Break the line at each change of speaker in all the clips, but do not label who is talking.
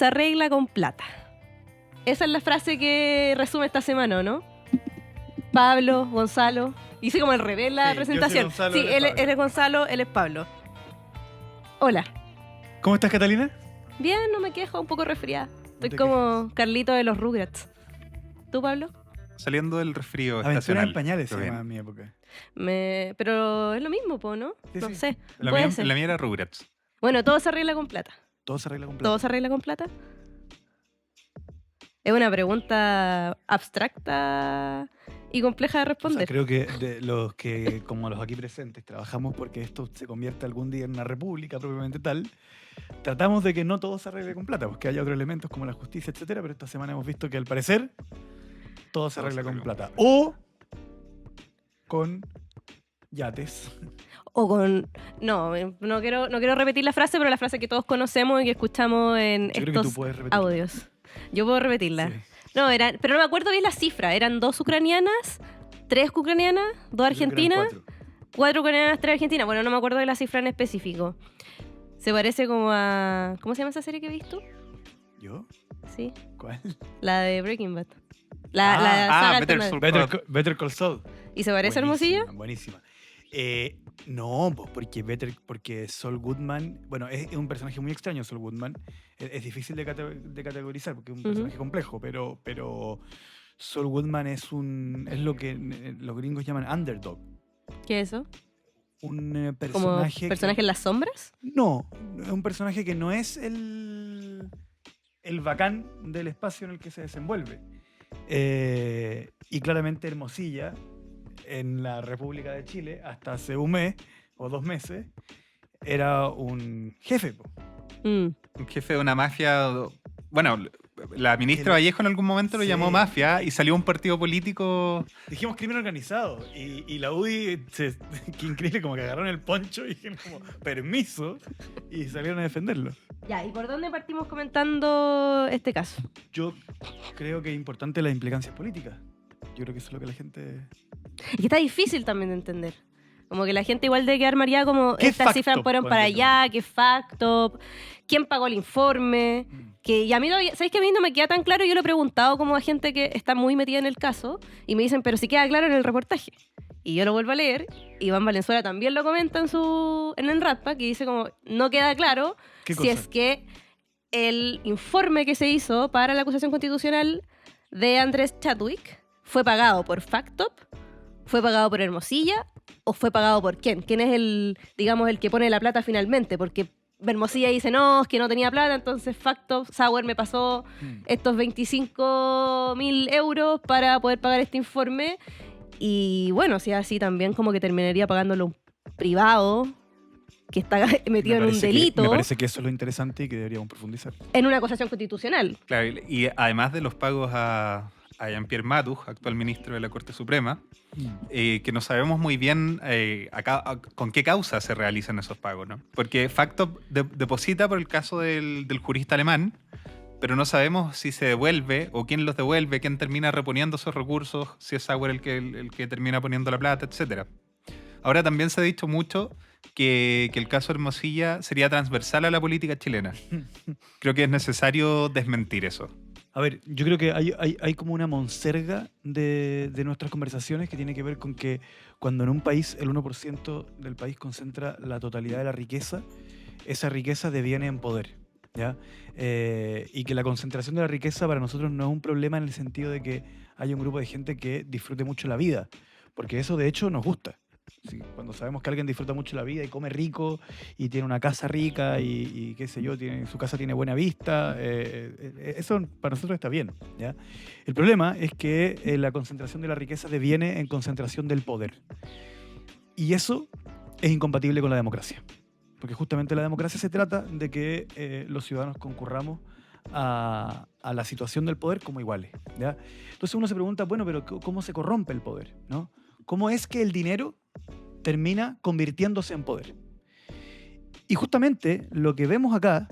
se arregla con plata. Esa es la frase que resume esta semana, ¿no? Pablo, Gonzalo. Hice como al revés la presentación.
Gonzalo,
Sí, él es Gonzalo, él es Pablo. Hola.
¿Cómo estás, Catalina?
Bien, no me quejo, un poco resfriada. Estoy
te
como Carlito de los Rugrats. ¿Tú, Pablo?
Saliendo del resfrío
Aventuras
estacional.
en pañales se
Todo bien.
llamaba en mi época.
Pero es lo mismo, ¿no?
Sí,
No
sí.
sé.
La
Puede
mía,
ser.
la mía era Rugrats.
Bueno, todo se arregla con plata.
Todo se arregla con plata.
¿Todo se arregla con plata? Es una pregunta abstracta y compleja de
O sea,
responder.
creo que de los que, como los aquí presentes, trabajamos porque esto se convierta algún día en una república propiamente tal, tratamos de que no todo se arregle con plata, porque hay otros elementos como la justicia, etcétera, pero esta semana hemos visto que al parecer todo se arregla con plata. O con yates.
O con... No quiero repetir la frase, pero la frase que todos conocemos y que escuchamos en
Yo creo que tú
estos
puedes repetirla.
audios. Yo puedo repetirla.
Sí.
No, pero no me acuerdo bien la cifra. Eran 2 ucranianas, 3 ucranianas, 2
Yo creo que eran
argentinas,
4.
4 ucranianas, 3 argentinas. Bueno, no me acuerdo de la cifra en específico. Se parece como a... ¿Cómo se llama esa serie que he visto?
¿Yo?
Sí,
¿Cuál?
la de Breaking Bad.
Ah,
la saga
Better
alternativa.
Saul.
Better Call Saul.
¿Y se parece a Hermosillo?
Buenísima. No, pues porque Saul Goodman, bueno, es un personaje muy extraño, Saul Goodman. Es difícil de categorizar porque es un personaje complejo, pero Saul Goodman es lo que los gringos llaman underdog.
¿Qué es eso?
Un
¿Como
personaje.
personaje en las sombras?
No, es un personaje que no es el bacán del espacio en el que se desenvuelve. Y claramente Hermosilla, en la República de Chile, hasta hace un mes o 2 meses, era un jefe. Po.
Mm.
Un jefe de una mafia. Bueno, la ministra Vallejo en algún momento lo
Sí.
llamó mafia y salió un partido político.
Dijimos crimen organizado. Y la UDI, qué increíble, como que agarraron el poncho y dijeron como, permiso, y salieron a defenderlo.
Ya, ¿y por dónde partimos comentando este caso?
Yo creo que es importante las implicancias políticas. Yo creo que eso es lo que la gente...
Y que está difícil también de entender. Como que la gente igual de quedar mareada como
¿Qué
estas
facto?
cifras fueron para
Ponte tú.
allá, qué facto, quién pagó el informe. Que y a mí, ¿sabéis que a mí no me queda tan claro? Yo lo he preguntado como a gente que está muy metida en el caso y me dicen, pero si queda claro en el reportaje. Y yo lo vuelvo a leer, Iván Valenzuela también lo comenta en el Ratpack y dice como, no queda claro
¿Qué
si
cosa?
es que el informe que se hizo para la acusación constitucional de Andrés Chadwick fue pagado por Factop, fue pagado por Hermosilla o fue pagado por quién. ¿Quién es el que pone la plata finalmente? Porque Hermosilla dice, no, es que no tenía plata, entonces Factop, Sauer me pasó estos 25.000 euros para poder pagar este informe. Y bueno, si es así también como que terminaría pagándolo un privado que está metido en un delito
Me parece que eso es lo interesante y que deberíamos profundizar.
en una acusación constitucional.
Claro, y además de los pagos a Jean-Pierre Mateusz, actual ministro de la Corte Suprema, que no sabemos muy bien con qué causa se realizan esos pagos, ¿no? Porque Factop deposita por el caso del jurista alemán, pero no sabemos si se devuelve o quién los devuelve, quién termina reponiendo esos recursos, si es Sauer el que termina poniendo la plata, etc. Ahora también se ha dicho mucho que el caso Hermosilla sería transversal a la política chilena. Creo que es necesario desmentir eso.
A ver, yo creo que hay como una monserga de nuestras conversaciones que tiene que ver con que cuando en un país el 1% del país concentra la totalidad de la riqueza, esa riqueza deviene en poder, ¿ya? Y que la concentración de la riqueza para nosotros no es un problema en el sentido de que haya un grupo de gente que disfrute mucho la vida, porque eso de hecho nos gusta. Sí, cuando sabemos que alguien disfruta mucho la vida y come rico y tiene una casa rica y qué sé yo, su casa tiene buena vista, eso para nosotros está bien, ¿ya? El problema es que la concentración de la riqueza deviene en concentración del poder. Y eso es incompatible con la democracia. Porque justamente la democracia se trata de que los ciudadanos concurramos a la situación del poder como iguales, ¿ya? Entonces uno se pregunta, bueno, pero ¿cómo se corrompe el poder, ¿no? ¿Cómo es que el dinero termina convirtiéndose en poder? Y justamente lo que vemos acá,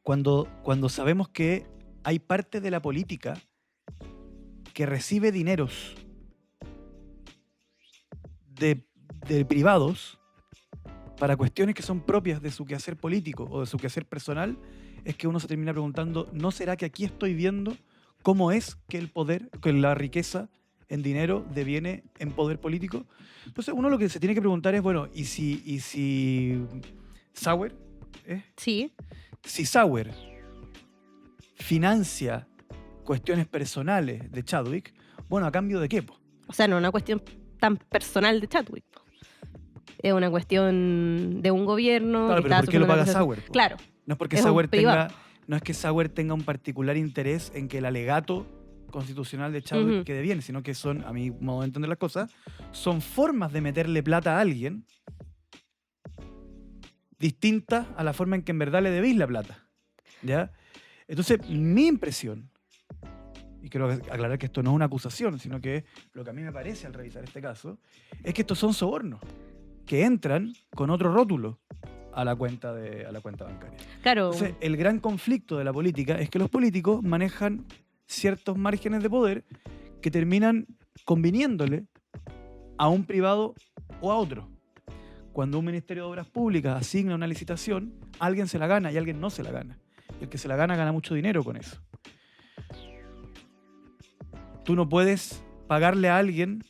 cuando sabemos que hay parte de la política que recibe dineros de privados para cuestiones que son propias de su quehacer político o de su quehacer personal, es que uno se termina preguntando, ¿no será que aquí estoy viendo cómo es que el poder, que la riqueza en dinero deviene en poder político? Entonces uno lo que se tiene que preguntar es, bueno, ¿y si Sauer,
Sí.
si Sauer financia cuestiones personales de Chadwick, bueno, ¿a cambio de qué, po?
O sea, no es una cuestión tan personal de Chadwick. Es una cuestión de un gobierno.
Claro,
que
pero
está
¿por qué lo
asumiendo una
paga
cosa-
Sauer, po?
Claro.
No es porque
Es un
Sauer
privado.
no es que Sauer tenga un particular interés en que el alegato constitucional de Chadwick
Ujú.
quede bien, sino que son, a mi modo de entender las cosas, son formas de meterle plata a alguien distintas a la forma en que en verdad le debéis la plata. ¿Ya? Entonces, mi impresión, y quiero aclarar que esto no es una acusación, sino que es lo que a mí me parece al revisar este caso, es que estos son sobornos que entran con otro rótulo a la cuenta bancaria.
Claro.
Entonces, el gran conflicto de la política es que los políticos manejan ciertos márgenes de poder que terminan conviniéndole a un privado o a otro. Cuando un Ministerio de Obras Públicas asigna una licitación, alguien se la gana y alguien no se la gana. Y el que se la gana mucho dinero con eso. Tú no puedes pagarle a alguien,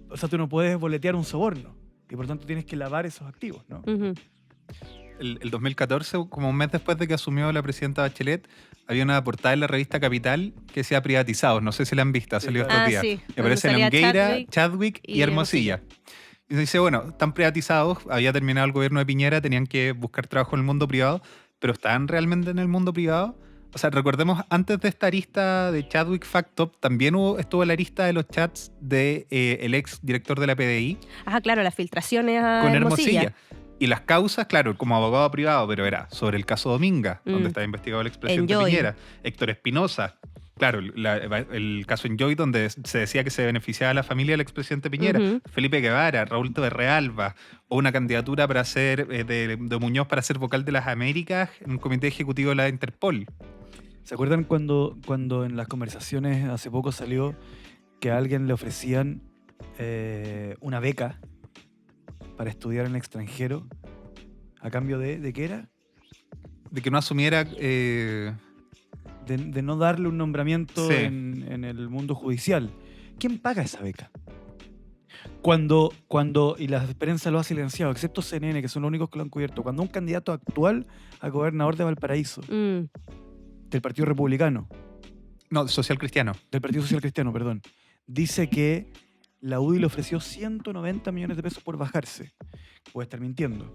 o sea, tú no puedes boletear un soborno. Y por tanto tienes que lavar esos activos, ¿no?
Ujú.
El 2014, como un mes después de que asumió la presidenta Bachelet, había una portada en la revista Capital que decía privatizados. No sé si la han visto, ha
Sí,
salido
claro.
estos días.
Sí.
Y
donde
aparecen
salía
Angueira, Chadwick y
y
Hermosilla. Y se dice, bueno, están privatizados, había terminado el gobierno de Piñera, tenían que buscar trabajo en el mundo privado, pero ¿están realmente en el mundo privado? O sea, recordemos, antes de esta arista de Chadwick Factop, también estuvo la arista de los chats de el ex director de la PDI
Ajá, claro, las filtraciones a
con
Hermosilla.
Hermosilla. Y las causas, claro, como abogado privado, pero era sobre el caso Dominga,
Mm.
donde estaba investigado el expresidente
Enjoy.
Piñera, Héctor Espinosa. Claro, el caso Enjoy, donde se decía que se beneficiaba a la familia del expresidente Piñera,
Ujú.
Felipe Guevara, Raúl Torrealba, o una candidatura para ser de Muñoz para ser vocal de las Américas en un comité ejecutivo de la Interpol.
¿Se acuerdan cuando en las conversaciones hace poco salió que a alguien le ofrecían una beca para estudiar en el extranjero a cambio de qué era?
De que no asumiera...
De no darle un nombramiento
Sí.
en el mundo judicial. ¿Quién paga esa beca? Y la prensa lo ha silenciado, excepto CNN, que son los únicos que lo han cubierto, cuando un candidato actual a gobernador de Valparaíso,
Mm.
del Partido Republicano,
No, social cristiano.
del Partido Social Cristiano, perdón, dice que la UDI le ofreció 190 millones de pesos por bajarse. Puede estar mintiendo.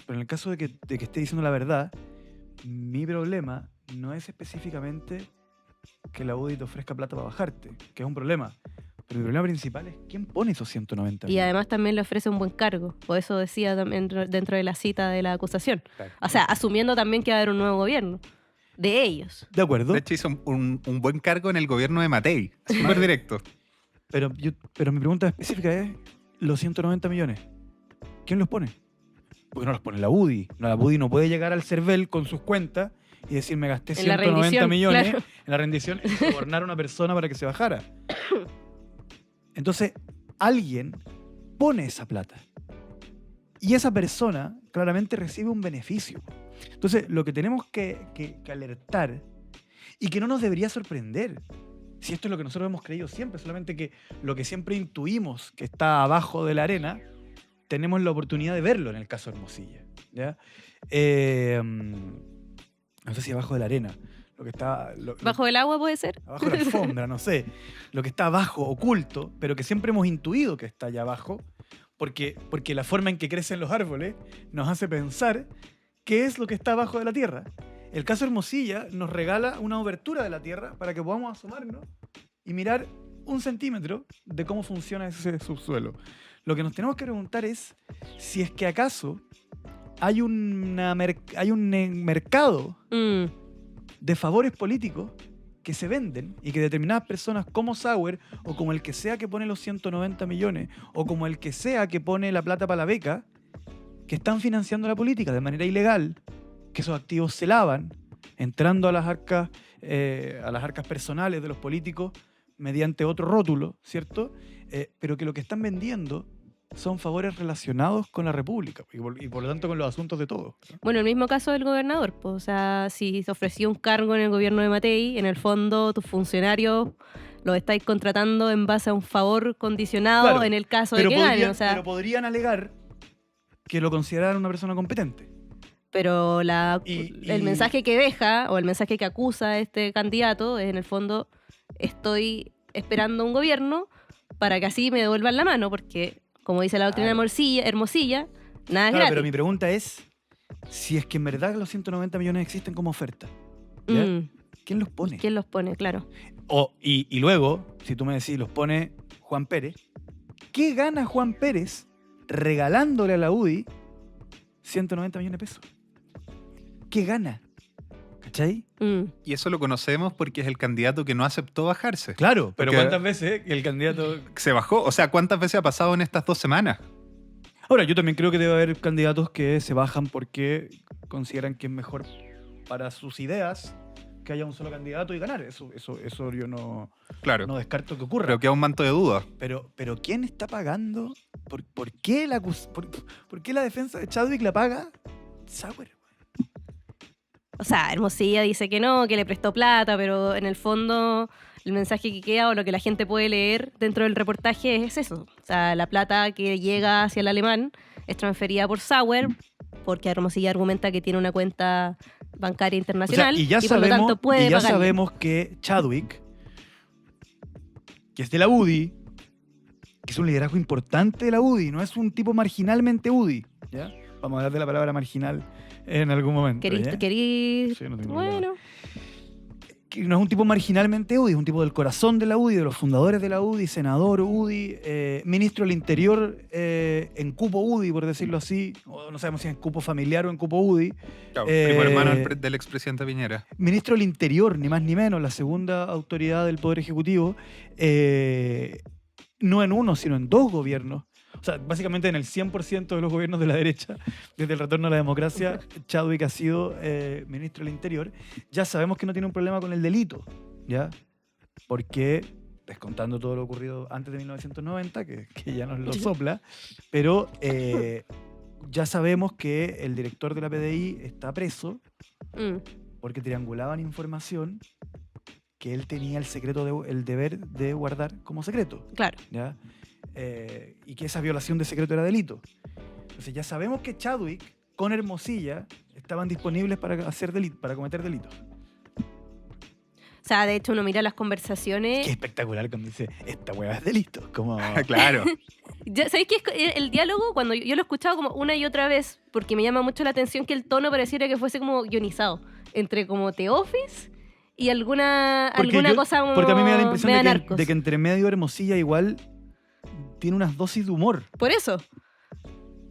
Pero en el caso de que esté diciendo la verdad, mi problema no es específicamente que la UDI te ofrezca plata para bajarte, que es un problema. Pero mi problema principal es quién pone esos 190
Y
millones.
además también le ofrece un buen cargo. Por eso decía también dentro de la cita de la acusación.
Claro.
O sea, asumiendo también que va a haber un nuevo gobierno. De ellos.
De acuerdo,
De hecho, hizo un buen cargo en el gobierno de Matei. Súper directo.
pero mi pregunta específica es, los 190 millones, ¿quién los pone? Porque no los pone la UDI. No, la UDI no puede llegar al CERVEL con sus cuentas y decir, me gasté
En la
190
rendición,
millones
claro.
en la rendición y sobornar a una persona para que se bajara. Entonces, alguien pone esa plata. Y esa persona claramente recibe un beneficio. Entonces, lo que tenemos que alertar y que no nos debería sorprender, si esto es lo que nosotros hemos creído siempre, solamente que lo que siempre intuimos que está abajo de la arena, tenemos la oportunidad de verlo en el caso de Hermosilla. ¿Ya? No sé si abajo de la arena. Lo que está,
¿Bajo el agua puede ser?
abajo de la alfombra, no sé. Lo que está abajo, oculto, pero que siempre hemos intuido que está allá abajo, porque la forma en que crecen los árboles nos hace pensar qué es lo que está abajo de la tierra. El caso Hermosilla nos regala una obertura de la tierra para que podamos asomarnos y mirar 1 centímetro de cómo funciona ese subsuelo. Lo que nos tenemos que preguntar es si es que acaso hay un mercado
Mm.
de favores políticos que se venden y que determinadas personas como Sauer o como el que sea que pone los 190 millones o como el que sea que pone la plata para la beca, que están financiando la política de manera ilegal, que esos activos se lavan entrando a las arcas personales de los políticos mediante otro rótulo, ¿cierto? Pero que lo que están vendiendo son favores relacionados con la República y por lo tanto con los asuntos de todos.
Bueno, el mismo caso del gobernador. Pues, o sea, si se ofreció un cargo en el gobierno de Matei, en el fondo tus funcionarios los estáis contratando en base a un favor condicionado
Claro,
en el caso de que gane. O sea,
pero podrían alegar que lo consideraran una persona competente.
pero
Y-
el mensaje que deja o el mensaje que acusa a este candidato es, en el fondo, estoy esperando un gobierno para que así me devuelvan la mano, porque, como dice la doctrina
Claro.
Hermosilla, nada es
Claro,
gratis.
pero mi pregunta es, si es que en verdad los 190 millones existen como oferta, ¿ya? ¿Quién los pone?
¿Quién los pone? Claro.
Y luego, si tú me decís, los pone Juan Pérez, ¿qué gana Juan Pérez regalándole a la UDI 190 millones de pesos? ¿Qué gana? ¿Cachai?
Y eso lo conocemos porque es el candidato que no aceptó bajarse.
Claro, pero
Porque-
¿cuántas veces el candidato...
Se bajó. O sea, ¿cuántas veces ha pasado en estas 2 semanas?
Ahora, yo también creo que debe haber candidatos que se bajan porque consideran que es mejor para sus ideas que haya un solo candidato y ganar. Eso yo no
Claro.
descarto que ocurra.
Pero queda un manto de duda.
Pero ¿quién está pagando? ¿Por qué por qué la defensa de Chadwick la paga Sauer?
O sea, Hermosilla dice que no, que le prestó plata, pero en el fondo el mensaje que queda o lo que la gente puede leer dentro del reportaje es eso. O sea, la plata que llega hacia el alemán es transferida por Sauer, porque Hermosilla argumenta que tiene una cuenta bancaria internacional
y ya
por lo tanto puede pagarle.
sabemos que Chadwick, que es de la UDI, que es un liderazgo importante de la UDI, no es un tipo marginalmente UDI. ¿Ya? Vamos a hablar de la palabra marginal en algún momento. ¿ya?
¿Querís?
Sí, no tengo
Bueno,
Que no es un tipo marginalmente UDI, es un tipo del corazón de la UDI, de los fundadores de la UDI, senador UDI, ministro del Interior en cupo UDI, por decirlo así, o no sabemos si en cupo familiar o en cupo UDI.
Claro,
Eh,
primo hermano del expresidente Piñera.
Ministro del Interior, ni más ni menos, la segunda autoridad del Poder Ejecutivo, no en uno, sino en 2 gobiernos. O sea, básicamente en el 100% de los gobiernos de la derecha, desde el retorno a la democracia, Chadwick ha sido ministro del Interior. Ya sabemos que no tiene un problema con el delito, ¿ya? Porque, descontando todo lo ocurrido antes de 1990, que ya nos lo sopla, pero ya sabemos que el director de la PDI está preso porque triangulaban información que él tenía el deber de guardar como secreto,
claro.
¿ya? Y que esa violación de secreto era delito. Entonces ya sabemos que Chadwick con Hermosilla estaban disponibles para cometer delitos.
O sea, de hecho uno mira las conversaciones.
Qué espectacular cuando dice, esta hueá es delito. Como...
Claro.
¿Sabéis qué es el diálogo? Cuando yo lo he escuchado como una y otra vez, porque me llama mucho la atención que el tono pareciera que fuese como guionizado, entre como The Office y alguna cosa como
Porque a mí me da la
media
impresión
Narcos.
de que entre medio Hermosilla igual tiene unas dosis de humor.
Por eso.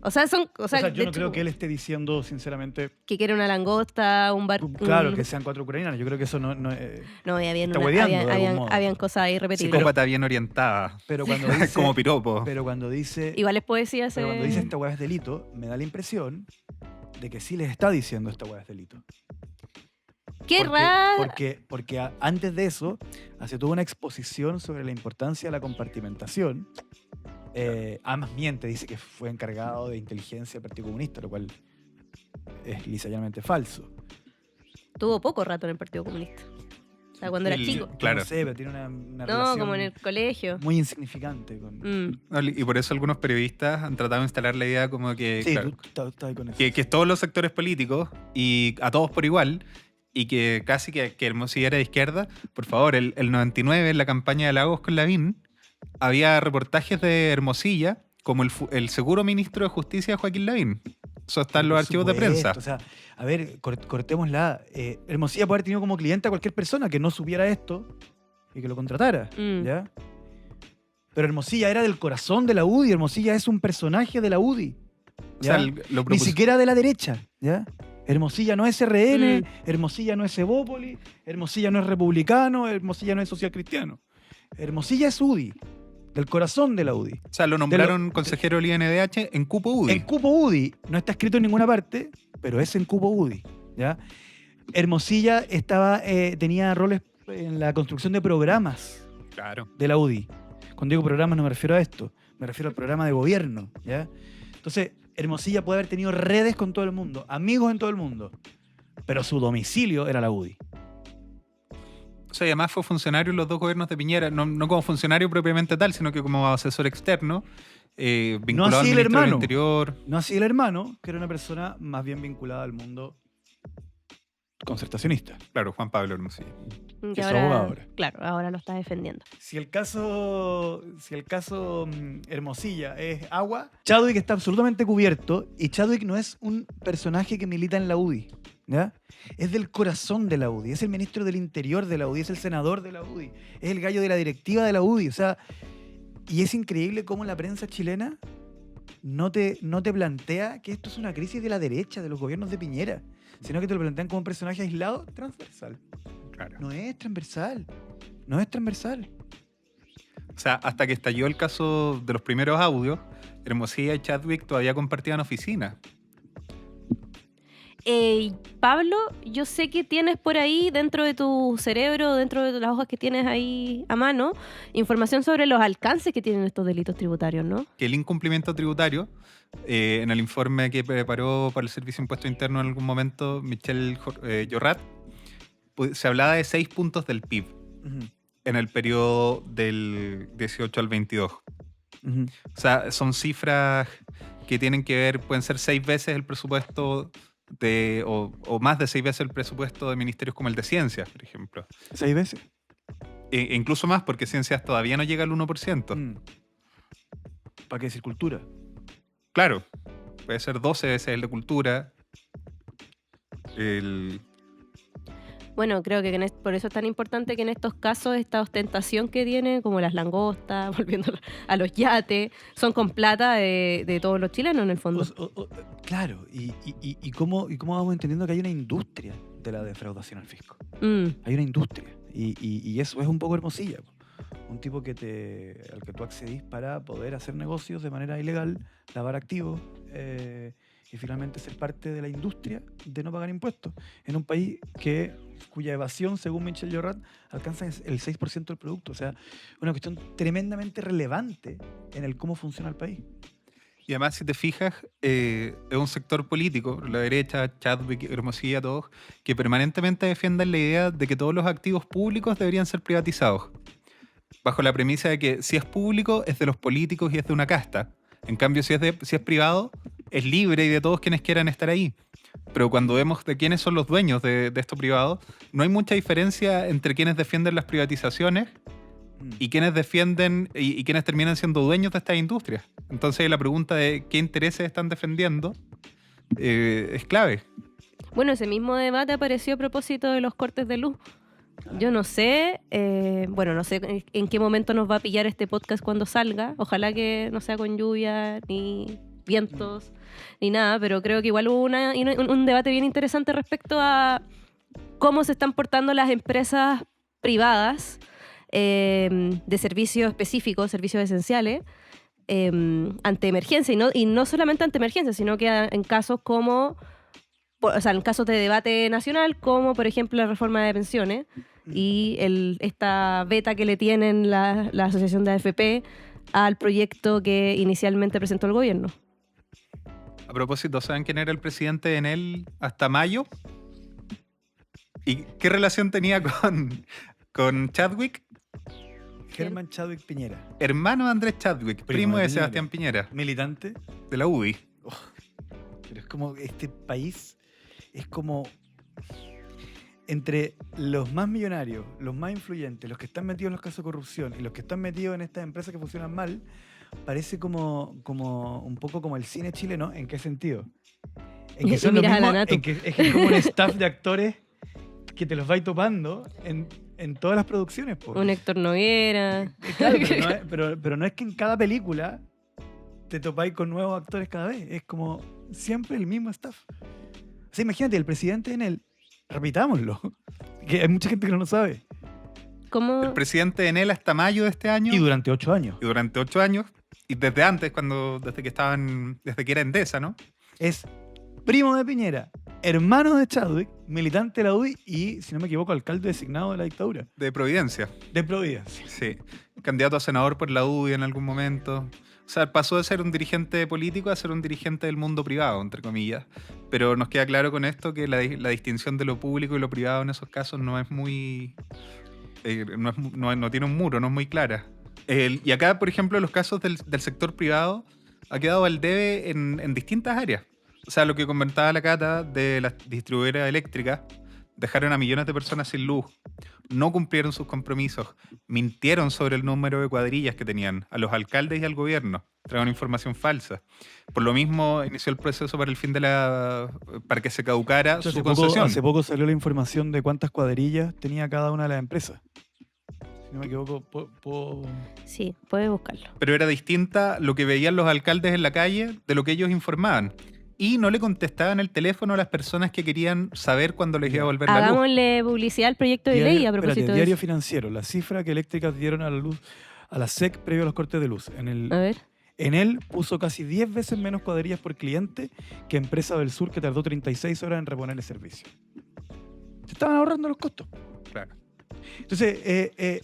O sea,
Yo
de
no
hecho,
creo que él esté diciendo, sinceramente,
que quiere una langosta, un bar.
claro, que sean 4 ucranianos. Yo creo que eso no
No,
está hueveando de algún modo.
habían cosas ahí repetidas.
Psicópata bien orientada.
Pero cuando dice,
Como piropo.
pero cuando dice,
Igual es poesía ese.
pero cuando dice esta hueá es delito, me da la impresión de que sí les está diciendo esta hueá es delito.
Qué raro.
Porque antes de eso hace toda una exposición sobre la importancia de la compartimentación. Además miente, dice que fue encargado de inteligencia del Partido Comunista, lo cual es lisa y llanamente falso.
Tuvo poco rato en el Partido Comunista. O sea, cuando era chico.
Yo
Claro.
no sé, pero tiene una
No,
relación
como en el colegio.
muy insignificante con...
Y por eso algunos periodistas han tratado de instalar la idea como que,
Sí,
claro,
tú estás ahí con eso.
que todos los sectores políticos y a todos por igual, y que casi que Hermosilla era de izquierda. Por favor, el 99, en la campaña de Lagos con Lavín, había reportajes de Hermosilla como el seguro ministro de Justicia Joaquín Lavín. Eso está en los
Por
archivos de
supuesto,
prensa.
O sea, a ver, cortémosla. Hermosilla puede haber tenido como cliente a cualquier persona que no supiera esto y que lo contratara, ¿ya? Pero Hermosilla era del corazón de la UDI. Hermosilla es un personaje de la UDI.
O sea,
¿ya? Ni siquiera de la derecha, ¿ya? Hermosilla no es RN, Hermosilla no es Evópoli, Hermosilla no es republicano, Hermosilla no es social cristiano. Hermosilla es UDI, del corazón de la UDI.
O sea, lo nombraron consejero del INDH en cupo UDI.
En cupo UDI, no está escrito en ninguna parte, pero es en cupo UDI, ¿ya? Hermosilla tenía roles en la construcción de programas
Claro.
de la UDI. Cuando digo programas no me refiero a esto. Me refiero al programa de gobierno, ¿ya? Entonces, Hermosilla puede haber tenido redes con todo el mundo, amigos en todo el mundo, pero su domicilio era la UDI.
O sea, y además fue funcionario en los dos gobiernos de Piñera, no como funcionario propiamente tal, sino que como asesor externo, vinculado al
así el
Ministerio del
hermano.
Interior.
No así el hermano, que era una persona más bien vinculada al mundo concertacionista.
Claro, Juan Pablo Hermosilla.
Que
es abogado ahora.
Claro, ahora lo está defendiendo.
Si el caso Hermosilla es agua, Chadwick está absolutamente cubierto y Chadwick no es un personaje que milita en la UDI, ¿ya? Es del corazón de la UDI, es el ministro del Interior de la UDI, es el senador de la UDI, es el gallo de la directiva de la UDI, o sea, y es increíble cómo la prensa chilena no te plantea que esto es una crisis de la derecha, de los gobiernos de Piñera, sino que te lo plantean como un personaje aislado, transversal.
Claro.
No es transversal. No es transversal.
O sea, hasta que estalló el caso de los primeros audios, Hermosilla y Chadwick todavía compartían oficina.
Pablo, yo sé que tienes por ahí dentro de tu cerebro, dentro de las hojas que tienes ahí a mano, información sobre los alcances que tienen estos delitos tributarios, ¿no?
Que el incumplimiento tributario, en el informe que preparó para el Servicio de Impuesto Interno en algún momento, Michel Llorat, se hablaba de 6 puntos del PIB en el periodo del 18 al 22. O sea, son cifras que tienen que ver, pueden ser 6 veces el presupuesto o más de 6 veces el presupuesto de ministerios como el de Ciencias, por ejemplo.
6 veces.
E incluso más, porque Ciencias todavía no llega al 1%.
¿Para qué decir cultura?
Claro, puede ser 12 veces el de cultura.
Bueno, creo que por eso es tan importante que en estos casos esta ostentación que tiene, como las langostas, volviendo a los yates, son con plata de todos los chilenos en el fondo.
Claro, y cómo vamos entendiendo que hay una industria de la defraudación al fisco. Hay una industria, y eso es un poco Hermosilla. Un tipo al que tú accedís para poder hacer negocios de manera ilegal, lavar activos, y finalmente ser parte de la industria de no pagar impuestos en un país cuya evasión, según Michel Llorat, alcanza el 6% del producto. O sea, una cuestión tremendamente relevante en el cómo funciona el país.
Y además, si te fijas, es un sector político, la derecha, Chadwick, Hermosilla, todos, que permanentemente defienden la idea de que todos los activos públicos deberían ser privatizados, bajo la premisa de que si es público es de los políticos y es de una casta. En cambio, si es privado, es libre y de todos quienes quieran estar ahí. Pero cuando vemos de quiénes son los dueños de esto privado, no hay mucha diferencia entre quienes defienden las privatizaciones y quienes defienden y quienes terminan siendo dueños de estas industrias. Entonces la pregunta de qué intereses están defendiendo es clave.
Bueno, ese mismo debate apareció a propósito de los cortes de luz. Yo no sé, no sé en qué momento nos va a pillar este podcast cuando salga. Ojalá que no sea con lluvia, ni vientos, ni nada, pero creo que igual hubo un debate bien interesante respecto a cómo se están portando las empresas privadas de servicios específicos, servicios esenciales, ante emergencia, y no solamente ante emergencia, sino que en casos como... O sea, en casos de debate nacional, como por ejemplo la reforma de pensiones y esta veta que le tienen la Asociación de AFP al proyecto que inicialmente presentó el gobierno.
A propósito, ¿saben quién era el presidente de Enel hasta mayo? ¿Y qué relación tenía con Chadwick?
Germán Chadwick Piñera.
Hermano de Andrés Chadwick, primo de Sebastián Piñera.
Militante.
De la UDI.
Pero es como este país... Es como entre los más millonarios, los más influyentes, los que están metidos en los casos de corrupción y los que están metidos en estas empresas que funcionan mal, parece como un poco como el cine chileno. ¿En qué sentido? En que son
miras a la Natu.
es que es como un staff de actores que te los vais topando en todas las producciones.
Un Héctor Noguera.
Claro, pero no es que en cada película te topáis con nuevos actores cada vez. Es como siempre el mismo staff. O sea, imagínate, el presidente en él, repitámoslo, que hay mucha gente que no lo sabe.
¿Cómo?
El presidente de Enel hasta mayo de este año.
Y durante 8 años.
Y desde antes, desde que era Endesa, ¿no?
Es primo de Piñera, hermano de Chadwick, militante de la UDI y, si no me equivoco, alcalde designado de la dictadura.
De Providencia.
De Providencia.
Sí. Candidato a senador por la UDI en algún momento. O O sea, pasó de ser un dirigente político a ser un dirigente del mundo privado, entre comillas. Pero nos queda claro con esto que la distinción de lo público y lo privado en esos casos no es muy... no tiene un muro, no es muy clara. Y acá, por ejemplo, los casos del sector privado ha quedado al debe en distintas áreas. O sea, lo que comentaba la Cata de las distribuidoras eléctricas, dejaron a millones de personas sin luz, no cumplieron sus compromisos, mintieron sobre el número de cuadrillas que tenían a los alcaldes y al gobierno, trajeron información falsa. Por lo mismo, inició el proceso para el fin para que se caducara
Entonces,
su concesión.
hace poco salió la información de cuántas cuadrillas tenía cada una de las empresas. Si no me equivoco,
Sí, puedes buscarlo.
Pero era distinta lo que veían los alcaldes en la calle de lo que ellos informaban. Y no le contestaban el teléfono a las personas que querían saber cuándo les iba a volver la luz.
Hagámosle publicidad al proyecto de ley a propósito de
Diario
eso.
Financiero, la cifra que eléctricas dieron a la luz, a la SEC previo a los cortes de luz.
A ver.
En él puso casi 10 veces menos cuadrillas por cliente que Empresa del Sur, que tardó 36 horas en reponer el servicio. Se estaban ahorrando los costos.
Claro.
Entonces,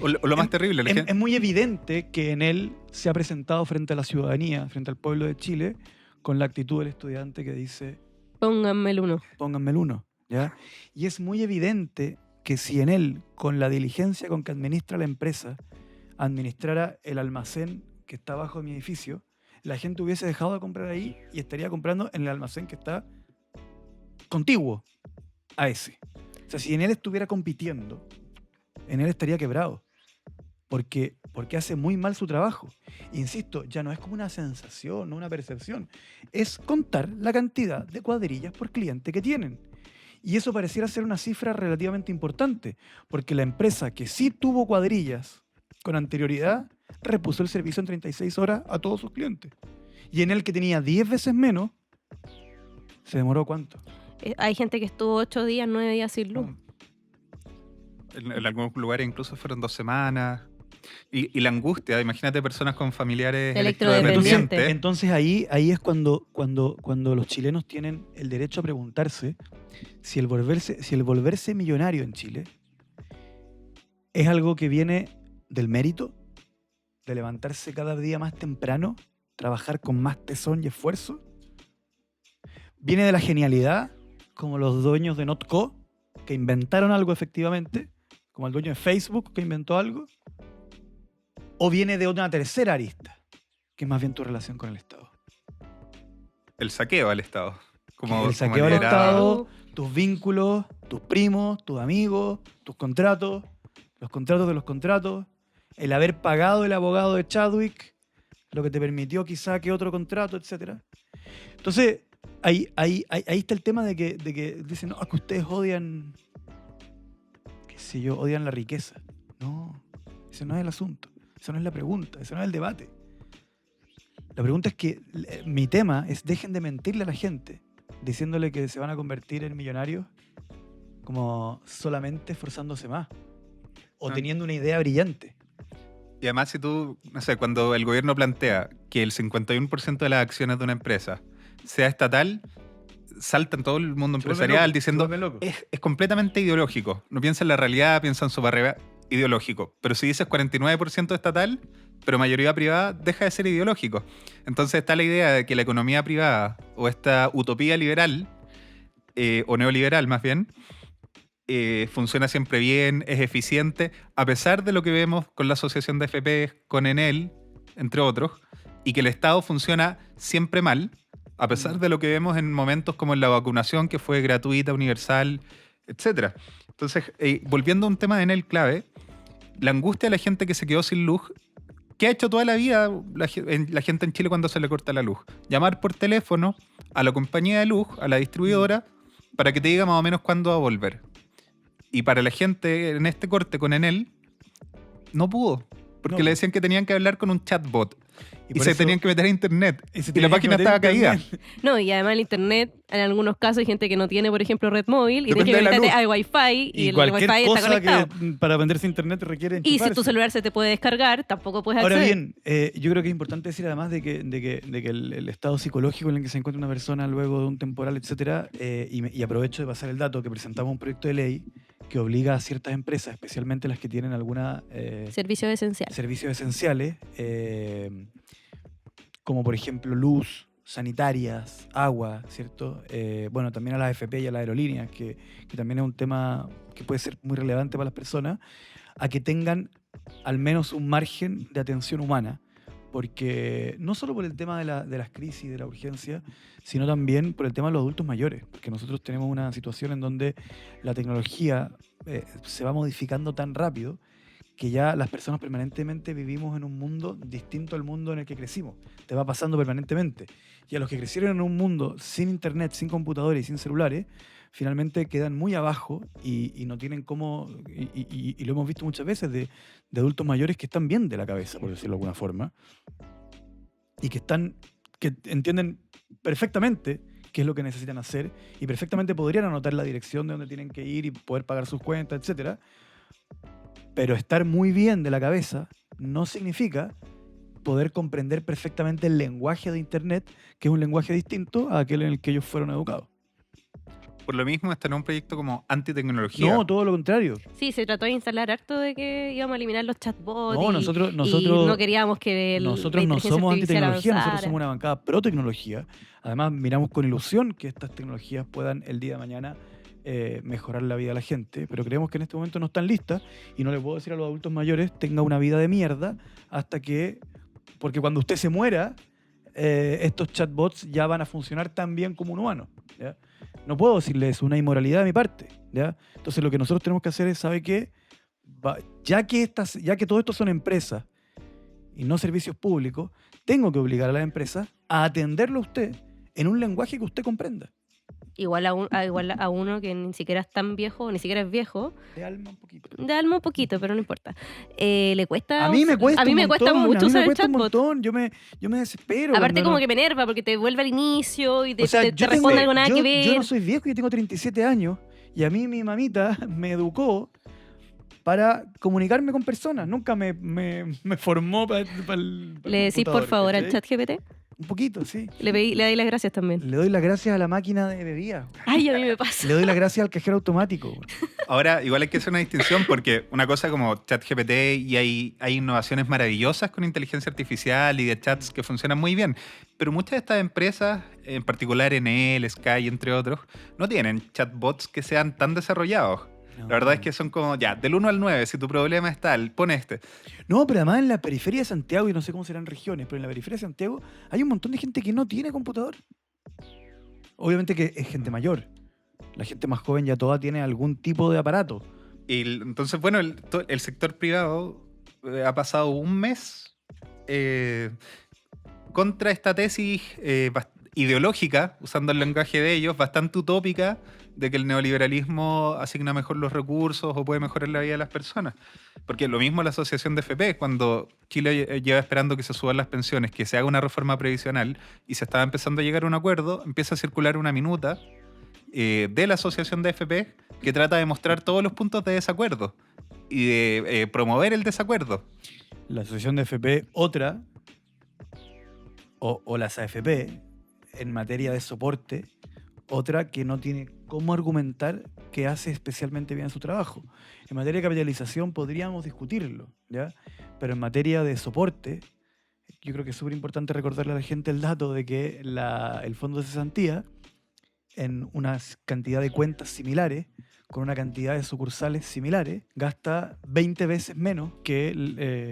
O lo más terrible, la gente...
es muy evidente que en él se ha presentado frente a la ciudadanía, frente al pueblo de Chile, con la actitud del estudiante que dice:
Pónganme el 1.
pónganme el 1, ¿ya? Y es muy evidente que si en él, con la diligencia con que administra la empresa, administrara el almacén que está abajo de mi edificio, la gente hubiese dejado de comprar ahí y estaría comprando en el almacén que está contiguo a ese. O sea, si en él estuviera compitiendo, en él estaría quebrado. Porque hace muy mal su trabajo. Insisto, ya no es como una sensación, no una percepción. Es contar la cantidad de cuadrillas por cliente que tienen. Y eso pareciera ser una cifra relativamente importante, porque la empresa que sí tuvo cuadrillas con anterioridad repuso el servicio en 36 horas a todos sus clientes. Y en el que tenía 10 veces menos, ¿se demoró cuánto?
Hay gente que estuvo 8 días, 9 días sin luz.
En algunos lugares incluso fueron 2 semanas. Y la angustia, imagínate personas con familiares
Electrodependientes.
Entonces ahí es cuando los chilenos tienen el derecho a preguntarse si el volverse millonario en Chile es algo que viene del mérito, de levantarse cada día más temprano, trabajar con más tesón y esfuerzo. Viene de la genialidad, como los dueños de Notco, que inventaron algo efectivamente, como el dueño de Facebook, que inventó algo. ¿O viene de una tercera arista, que es más bien tu relación con el Estado?
El saqueo al Estado.
El saqueo al Estado, tus vínculos, tus primos, tus amigos, tus contratos, los contratos de los contratos, el haber pagado el abogado de Chadwick, lo que te permitió quizá que otro contrato, etc. Entonces, ahí está el tema de que dicen, no, es que ustedes odian, qué sé yo, odian la riqueza. No, ese no es el asunto. Esa no es la pregunta, ese no es el debate. La pregunta es que mi tema es: dejen de mentirle a la gente diciéndole que se van a convertir en millonarios como solamente esforzándose más o teniendo una idea brillante.
Y además, si tú, no sé, cuando el gobierno plantea que el 51% de las acciones de una empresa sea estatal, salta en todo el mundo empresarial diciendo es completamente ideológico. No piensa en la realidad, piensa en su barrera ideológico. Pero si dices 49% estatal, pero mayoría privada, deja de ser ideológico. Entonces está la idea de que la economía privada o esta utopía liberal, o neoliberal más bien, funciona siempre bien, es eficiente, a pesar de lo que vemos con la asociación de FP, con Enel, entre otros, y que el Estado funciona siempre mal, a pesar de lo que vemos en momentos como en la vacunación, que fue gratuita, universal, etc. Entonces, volviendo a un tema de Enel clave, la angustia de la gente que se quedó sin luz, ¿qué ha hecho toda la vida la gente en Chile cuando se le corta la luz? Llamar por teléfono a la compañía de luz, a la distribuidora, para que te diga más o menos cuándo va a volver. Y para la gente en este corte con Enel, no pudo. Porque le decían que tenían que hablar con un chatbot. Y se tenían que meter a internet. Y la página estaba caída.
No, y además el internet, en algunos casos hay gente que no tiene, por ejemplo, red móvil y tiene que conectarte al Wi-Fi y el Wi-Fi está conectado.
Que para venderse internet requiere enchufarse.
Y si tu celular se te puede descargar, tampoco puedes acceder.
Ahora bien, yo creo que es importante decir además de que el estado psicológico en el que se encuentra una persona luego de un temporal, etcétera, y aprovecho de pasar el dato que presentamos un proyecto de ley que obliga a ciertas empresas, especialmente las que tienen alguna
Servicio esencial.
servicios esenciales, como por ejemplo luz, sanitarias, agua, ¿cierto? Bueno, también a las AFP y a las aerolíneas, que también es un tema que puede ser muy relevante para las personas, a que tengan al menos un margen de atención humana, porque no solo por el tema de las crisis, de la urgencia, sino también por el tema de los adultos mayores, porque nosotros tenemos una situación en donde la tecnología se va modificando tan rápido que ya las personas permanentemente vivimos en un mundo distinto al mundo en el que crecimos. Te va pasando permanentemente. Y a los que crecieron en un mundo sin internet, sin computadores y sin celulares, finalmente quedan muy abajo y no tienen cómo, y lo hemos visto muchas veces de adultos mayores que están bien de la cabeza, por decirlo de alguna forma, y que entienden perfectamente qué es lo que necesitan hacer y perfectamente podrían anotar la dirección de donde tienen que ir y poder pagar sus cuentas, etcétera. Pero estar muy bien de la cabeza no significa poder comprender perfectamente el lenguaje de Internet, que es un lenguaje distinto a aquel en el que ellos fueron educados.
Por lo mismo, este no es un proyecto como antitecnología.
No, todo lo contrario.
Sí, se trató de instalar harto de que íbamos a eliminar los chatbots.
No,
y
nosotros
no queríamos que
nosotros
la
no
inteligencia
somos
artificial
antitecnología, nosotros
avanzara.
somos una bancada pro tecnología. Además, miramos con ilusión que estas tecnologías puedan el día de mañana mejorar la vida de la gente, pero creemos que en este momento no están listas y no le puedo decir a los adultos mayores tenga una vida de mierda hasta que, porque cuando usted se muera, estos chatbots ya van a funcionar tan bien como un humano, ¿ya? No puedo decirle eso, una inmoralidad de mi parte, ¿ya? Entonces lo que nosotros tenemos que hacer es, ¿sabe qué? Ya que todo esto son empresas y no servicios públicos, tengo que obligar a las empresas a atenderlo a usted en un lenguaje que usted comprenda.
Igual a uno que ni siquiera es tan viejo, ni siquiera es viejo,
De alma un poquito.
de alma un poquito, pero no importa. Le cuesta.
A mí me cuesta
a mí
un
me
montón,
cuesta mucho
a mí
usar
me
el
cuesta un
chatbot.
montón, yo me desespero.
Aparte
cuando
como
no-
que me enerva porque te vuelve al inicio y te
O sea,
te
yo
responde
tengo-
algo nada
yo-
que ver.
Yo no soy viejo, yo tengo 37 años y a mí mi mamita me educó para comunicarme con personas. Nunca me formó para el
Le decís por
computador,
favor al
¿cachai?
chat GPT.
Un poquito, sí.
Le dais las gracias también.
Le doy las gracias a la máquina de bebidas.
Ay, a mí me pasa.
Le doy las gracias al cajero automático.
Ahora, igual hay que hacer una distinción porque una cosa como ChatGPT y hay innovaciones maravillosas con inteligencia artificial y de chats que funcionan muy bien, pero muchas de estas empresas, en particular Enel, Sky, entre otros, no tienen chatbots que sean tan desarrollados.
No.
La verdad es que son como, ya, del 1 al 9, si tu problema es tal, pon este.
No, pero además en la periferia de Santiago, y no sé cómo serán regiones, pero en la periferia de Santiago hay un montón de gente que no tiene computador. Obviamente que es gente mayor. La gente más joven ya toda tiene algún tipo de aparato.
Entonces, bueno, el sector privado ha pasado un mes contra esta tesis ideológica, usando el lenguaje de ellos, bastante utópica, de que el neoliberalismo asigna mejor los recursos o puede mejorar la vida de las personas. Porque lo mismo la asociación de FP, cuando Chile lleva esperando que se suban las pensiones, que se haga una reforma previsional y se estaba empezando a llegar a un acuerdo, empieza a circular una minuta de la asociación de FP que trata de mostrar todos los puntos de desacuerdo y de promover el desacuerdo.
La asociación de FP, otra, o las AFP, en materia de soporte, otra que no tiene cómo argumentar que hace especialmente bien su trabajo. En materia de capitalización podríamos discutirlo, ¿ya? Pero en materia de soporte, yo creo que es súper importante recordarle a la gente el dato de que el fondo de cesantía, en una cantidad de cuentas similares, con una cantidad de sucursales similares, gasta 20 veces menos que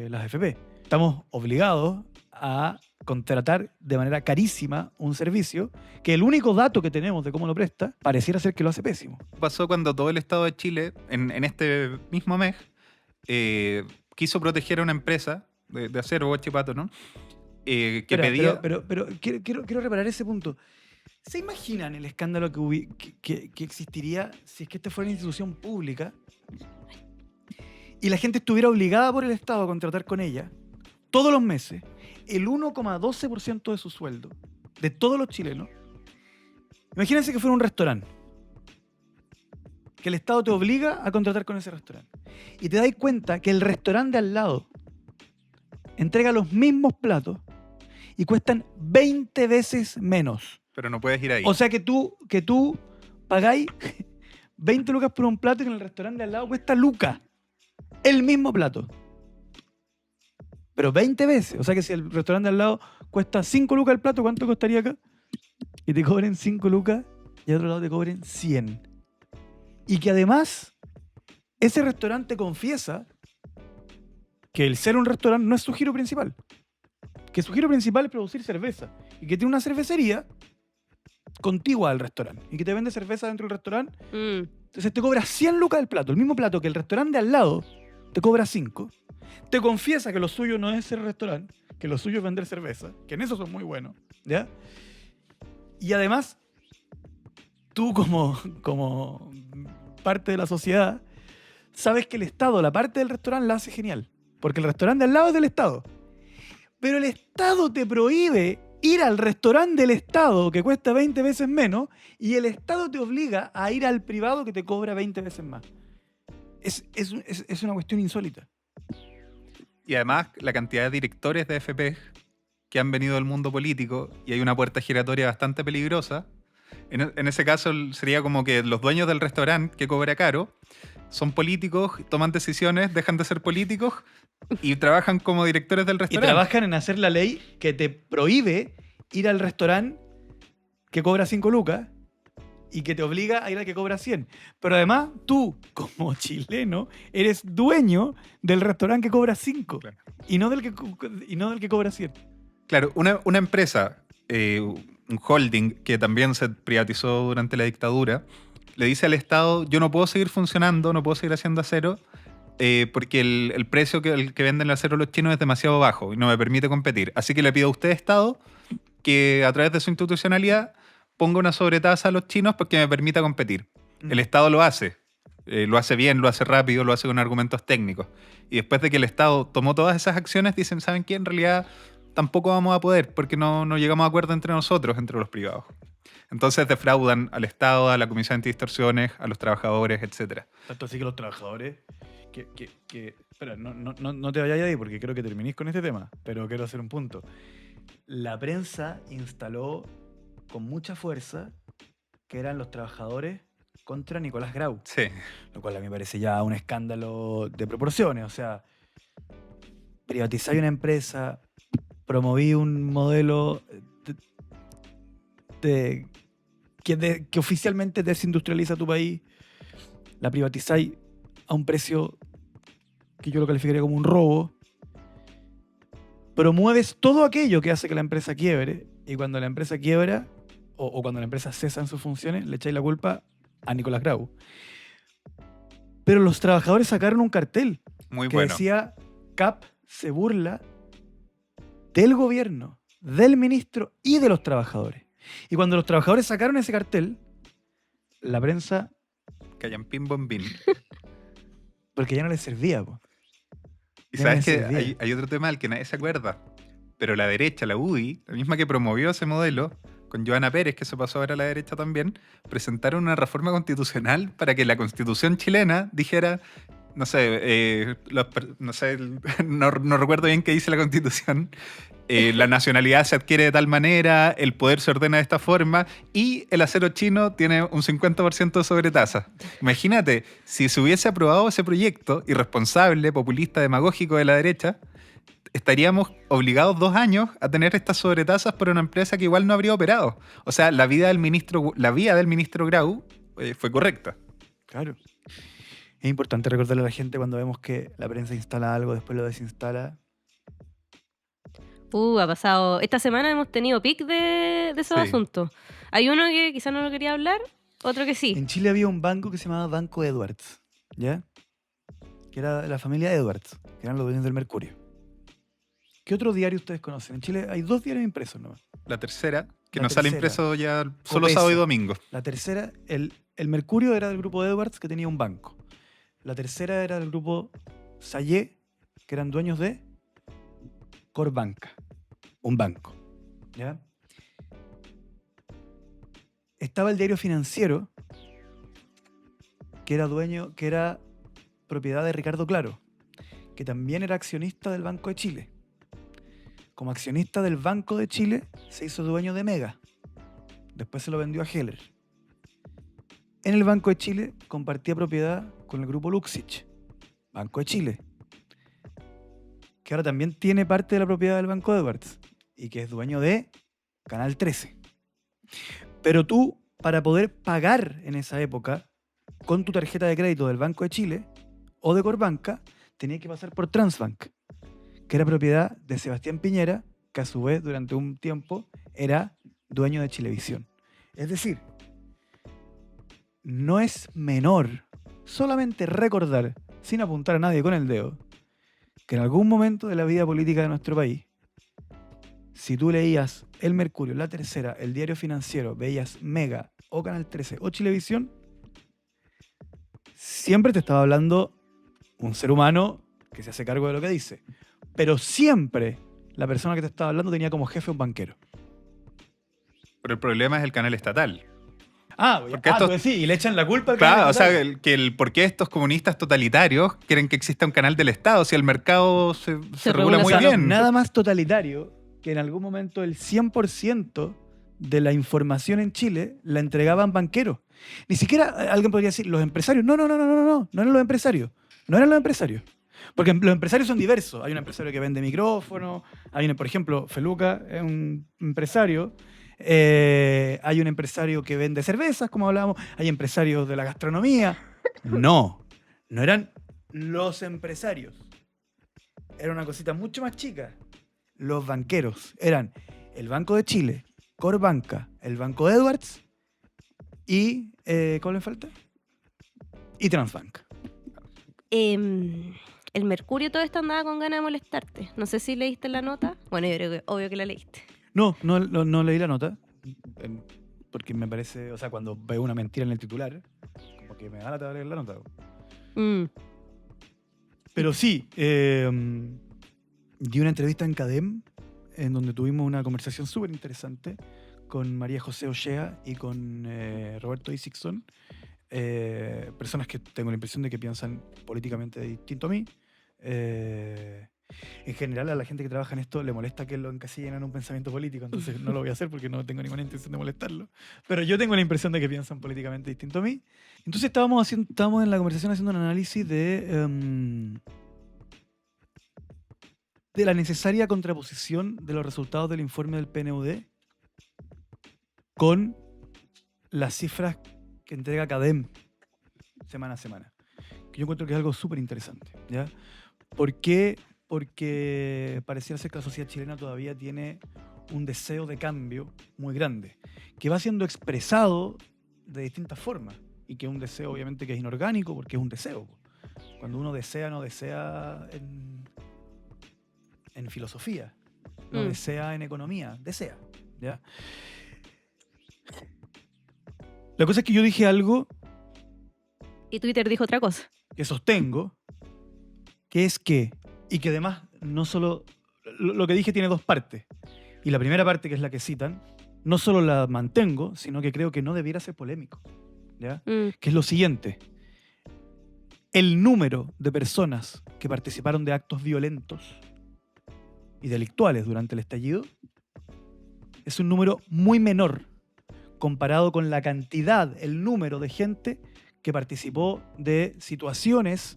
las AFP. Estamos obligados a contratar de manera carísima un servicio que el único dato que tenemos de cómo lo presta pareciera ser que lo hace pésimo.
Pasó cuando todo el Estado de Chile, en este mismo mes, quiso proteger a una empresa de acero, Huachipato, ¿no? Que
Espera,
pedía...
pero quiero reparar ese punto. ¿Se imaginan el escándalo que existiría si es que esta fuera una institución pública y la gente estuviera obligada por el Estado a contratar con ella todos los meses el 1,12% de su sueldo, de todos los chilenos? Imagínense que fuera un restaurante, que el Estado te obliga a contratar con ese restaurante y te das cuenta que el restaurante de al lado entrega los mismos platos y cuestan 20 veces menos.
Pero no puedes ir ahí.
O sea que tú pagáis 20 lucas por un plato y que en el restaurante de al lado cuesta lucas. El mismo plato. Pero 20 veces. O sea que si el restaurante de al lado cuesta 5 lucas el plato, ¿cuánto costaría acá? Y te cobren 5 lucas y al otro lado te cobren 100. Y que además, ese restaurante confiesa que el ser un restaurante no es su giro principal. Que su giro principal es producir cerveza. Y que tiene una cervecería contigua al restaurante. Y que te vende cerveza dentro del restaurante. Entonces te cobra 100 lucas el plato. El mismo plato que el restaurante de al lado te cobra 5. Te confiesa que lo suyo no es ser restaurante. Que lo suyo es vender cerveza. Que en eso son muy buenos. ¿Ya? Y además, tú como parte de la sociedad, sabes que el Estado, la parte del restaurante, la hace genial. Porque el restaurante de al lado es del Estado. Pero el Estado te prohíbe ir al restaurante del Estado que cuesta 20 veces menos y el Estado te obliga a ir al privado que te cobra 20 veces más. Es una cuestión insólita.
Y además, la cantidad de directores de FP que han venido del mundo político y hay una puerta giratoria bastante peligrosa. En ese caso sería como que los dueños del restaurante que cobra caro son políticos, toman decisiones, dejan de ser políticos y trabajan como directores del
Y
restaurante.
trabajan en hacer la ley que te prohíbe ir al restaurante que cobra 5 lucas y que te obliga a ir al que cobra 100. Pero además, tú, como chileno, eres dueño del restaurante que cobra 5
Claro.
y no del que cobra 100.
Claro, una empresa, un holding que también se privatizó durante la dictadura, le dice al Estado, yo no puedo seguir funcionando, no puedo seguir haciendo acero, porque el precio que venden el acero los chinos es demasiado bajo y no me permite competir. Así que le pido a usted, Estado, que a través de su institucionalidad ponga una sobretasa a los chinos porque me permita competir. El Estado lo hace bien, lo hace rápido, lo hace con argumentos técnicos. Y después de que el Estado tomó todas esas acciones, dicen, ¿saben qué? En realidad tampoco vamos a poder porque no llegamos a acuerdo entre nosotros, entre los privados. Entonces defraudan al Estado, a la Comisión Antidistorsiones, a los trabajadores, etc.
Tanto así que los trabajadores espera, no te vayas de ahí porque quiero que terminís con este tema, pero quiero hacer un punto. La prensa instaló con mucha fuerza que eran los trabajadores contra Nicolás Grau,
Sí.
lo cual a mí me parece ya un escándalo de proporciones. O sea, privatizáis una empresa, promoví un modelo que oficialmente desindustrializa tu país, la privatizáis a un precio que yo lo calificaría como un robo, promueves todo aquello que hace que la empresa quiebre, y cuando la empresa quiebra o cuando la empresa cesa en sus funciones, le echáis la culpa a Nicolás Grau. Pero los trabajadores sacaron un cartel
Muy
que
bueno.
decía CAP se burla del gobierno, del ministro y de los trabajadores. Y cuando los trabajadores sacaron ese cartel, la prensa,
Callan pim bom bim.
porque ya no les servía, po.
Y
Ya
sabes
me
que
servía.
hay otro tema del que nadie se acuerda. Pero la derecha, la UDI, la misma que promovió ese modelo, con Joana Pérez, que se pasó ahora a la derecha también, presentaron una reforma constitucional para que la constitución chilena dijera, no sé, no recuerdo bien qué dice la constitución, la nacionalidad se adquiere de tal manera, el poder se ordena de esta forma y el acero chino tiene un 50% de sobretasa. Imagínate, si se hubiese aprobado ese proyecto irresponsable, populista, demagógico de la derecha, estaríamos obligados 2 años a tener estas sobretasas por una empresa que igual no habría operado. O sea, la vía del ministro Grau fue correcta.
Claro. Es importante recordarle a la gente cuando vemos que la prensa instala algo, después lo desinstala.
Ha pasado. Esta semana hemos tenido pic de esos
Sí.
asuntos. Hay uno que quizás no lo quería hablar, otro que sí.
En Chile había un banco que se llamaba Banco Edwards, ¿ya? Que era de la familia Edwards, que eran los dueños del Mercurio. ¿Qué otro diario ustedes conocen? En Chile hay 2 diarios impresos nomás.
La tercera, que
La
no sale
tercera.
impreso ya solo
Copesa.
sábado y domingo.
La tercera, el Mercurio era del grupo Edwards, que tenía un banco. La tercera era del grupo Sayé, que eran dueños de Corbanca, un banco. ¿Ya? Estaba el diario Financiero, que era propiedad de Ricardo Claro, que también era accionista del Banco de Chile. Como accionista del Banco de Chile, se hizo dueño de Mega. Después se lo vendió a Heller. en el Banco de Chile compartía propiedad con el grupo Luxich, Banco de Chile, que ahora también tiene parte de la propiedad del Banco Edwards y que es dueño de Canal 13. Pero tú, para poder pagar en esa época con tu tarjeta de crédito del Banco de Chile o de Corbanca, tenías que pasar por Transbank, que era propiedad de Sebastián Piñera, que a su vez durante un tiempo era dueño de Chilevisión. Es decir, no es menor solamente recordar, sin apuntar a nadie con el dedo, que en algún momento de la vida política de nuestro país, si tú leías El Mercurio, La Tercera, El Diario Financiero, veías Mega o Canal 13 o Chilevisión, siempre te estaba hablando un ser humano que se hace cargo de lo que dice. Pero siempre la persona que te estaba hablando tenía como jefe un banquero.
Pero el problema es el canal estatal.
Porque
estos-
tú decís, y le echan la culpa al
Claro,
canal
o sea,
estatal.
¿por qué estos comunistas totalitarios quieren que exista un canal del Estado si el mercado se regula
regula
muy
O sea,
bien?
nada más totalitario que en algún momento el 100% de la información en Chile la entregaban banqueros. Ni siquiera alguien podría decir los empresarios. No eran los empresarios. No eran los empresarios. Porque los empresarios son diversos. Hay un empresario que vende micrófonos, por ejemplo, Feluca es un empresario. Hay un empresario que vende cervezas, como hablábamos. Hay empresarios de la gastronomía. No eran los empresarios. Era una cosita mucho más chica. Los banqueros eran el Banco de Chile, Corbanca, el Banco Edwards y ¿cuál me falta? Y Transbank.
El Mercurio todo esto andaba con ganas de molestarte. No sé si leíste la nota. Bueno, yo creo que obvio que la leíste.
No leí la nota. Porque me parece, o sea, cuando veo una mentira en el titular, como que me da la leer la nota.
Mm.
Pero sí, di una entrevista en CADEM, en donde tuvimos una conversación súper interesante con María José Ochea y con Roberto Isixson, personas que tengo la impresión de que piensan políticamente distinto a mí. En general a la gente que trabaja en esto le molesta que lo encasillen en un pensamiento político, entonces no lo voy a hacer porque no tengo ninguna intención de molestarlo. Pero yo tengo la impresión de que piensan políticamente distinto a mí. Entonces estábamos en la conversación haciendo un análisis de la necesaria contraposición de los resultados del informe del PNUD con las cifras que entrega CADEM semana a semana. Que yo encuentro que es algo súper interesante, ¿ya? ¿Por qué? Porque pareciera ser que la sociedad chilena todavía tiene un deseo de cambio muy grande, que va siendo expresado de distintas formas, y que es un deseo obviamente que es inorgánico, porque es un deseo. Cuando uno desea, no desea en filosofía, no desea en economía, desea, ¿ya? La cosa es que yo dije algo
Y Twitter dijo otra cosa.
que sostengo, que es que, y que además no solo, lo que dije tiene dos partes, y la primera parte, que es la que citan, no solo la mantengo, sino que creo que no debiera ser polémico, ¿ya? Que es lo siguiente: el número de personas que participaron de actos violentos y delictuales durante el estallido es un número muy menor comparado con la cantidad, el número de gente que participó de situaciones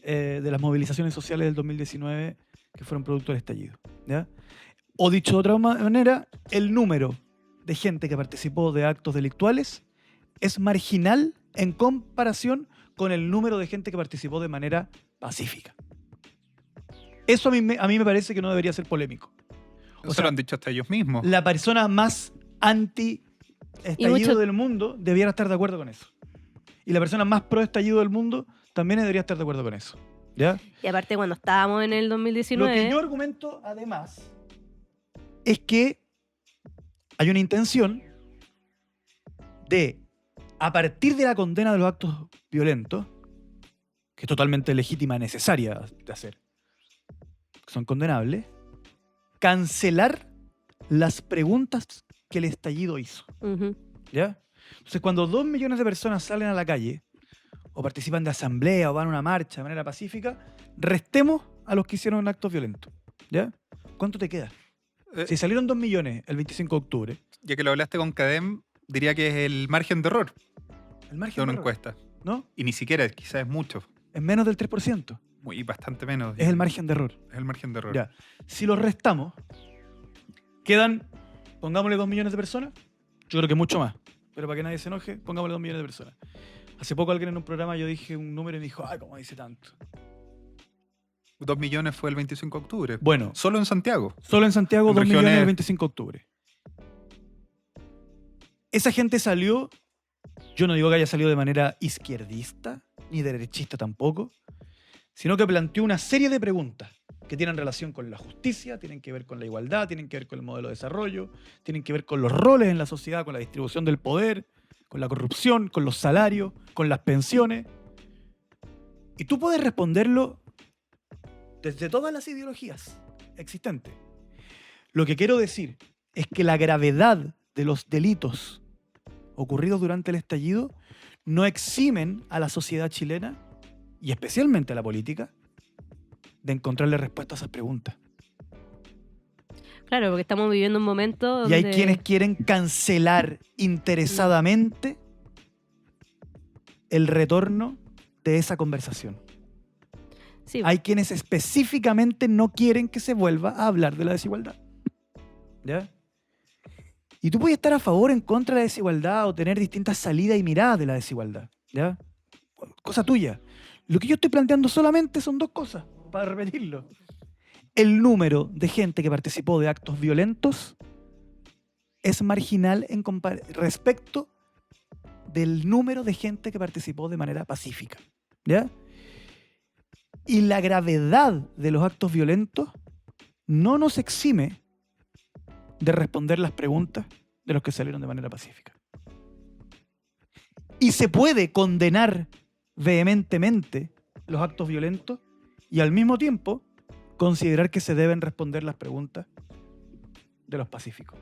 de las movilizaciones sociales del 2019 que fueron producto del estallido, ¿ya? O dicho de otra manera, el número de gente que participó de actos delictuales es marginal en comparación con el número de gente que participó de manera pacífica. Eso a mí me parece que no debería ser polémico.
Eso lo han dicho hasta ellos mismos.
La persona más anti-estallido del mundo debiera estar de acuerdo con eso. Y la persona más pro-estallido del mundo también debería estar de acuerdo con eso, ¿ya?
Y aparte, cuando estábamos en el 2019...
Lo que yo argumento, además, es que hay una intención de, a partir de la condena de los actos violentos, que es totalmente legítima y necesaria de hacer, que son condenables, cancelar las preguntas que el estallido hizo, ¿ya? Entonces, cuando 2 millones de personas salen a la calle, o participan de asamblea, o van a una marcha de manera pacífica, restemos a los que hicieron actos violentos, ¿ya? ¿Cuánto te queda? Si salieron 2 millones el 25 de octubre...
Ya que lo hablaste con CADEM, diría que es el margen de error.
El
de
margen
una
de error,
encuesta.
¿no?
Y ni siquiera, quizás es mucho.
Es menos del 3%.
Bastante menos.
Es el margen de error.
Es el margen de error.
Ya. Si los restamos, quedan, pongámosle 2 millones de personas. Yo creo que mucho más. Pero para que nadie se enoje, pongámosle 2 millones de personas. Hace poco alguien en un programa yo dije un número y me dijo, ay, ¿cómo dice tanto?
2 millones fue el 25 de octubre.
Bueno,
Solo en Santiago.
solo en Santiago
En
2 millones
regiones-
el 25 de octubre. Esa gente salió, yo no digo que haya salido de manera izquierdista, ni derechista tampoco, sino que planteó una serie de preguntas que tienen relación con la justicia, tienen que ver con la igualdad, tienen que ver con el modelo de desarrollo, tienen que ver con los roles en la sociedad, con la distribución del poder, con la corrupción, con los salarios, con las pensiones. Y tú puedes responderlo desde todas las ideologías existentes. Lo que quiero decir es que la gravedad de los delitos ocurridos durante el estallido no eximen a la sociedad chilena, y especialmente a la política, de encontrarle respuesta a esas preguntas.
Claro, porque estamos viviendo un momento
Y hay
donde...
quienes quieren cancelar interesadamente el retorno de esa conversación.
Sí,
Hay quienes específicamente no quieren que se vuelva a hablar de la desigualdad. ¿Ya? Y tú puedes estar a favor o en contra de la desigualdad o tener distintas salidas y miradas de la desigualdad. ¿Ya? Cosa tuya. Lo que yo estoy planteando solamente son 2 cosas, para repetirlo. El número de gente que participó de actos violentos es marginal respecto del número de gente que participó de manera pacífica. ¿Ya? Y la gravedad de los actos violentos no nos exime de responder las preguntas de los que salieron de manera pacífica. Y se puede condenar vehementemente los actos violentos y al mismo tiempo considerar que se deben responder las preguntas de los pacíficos.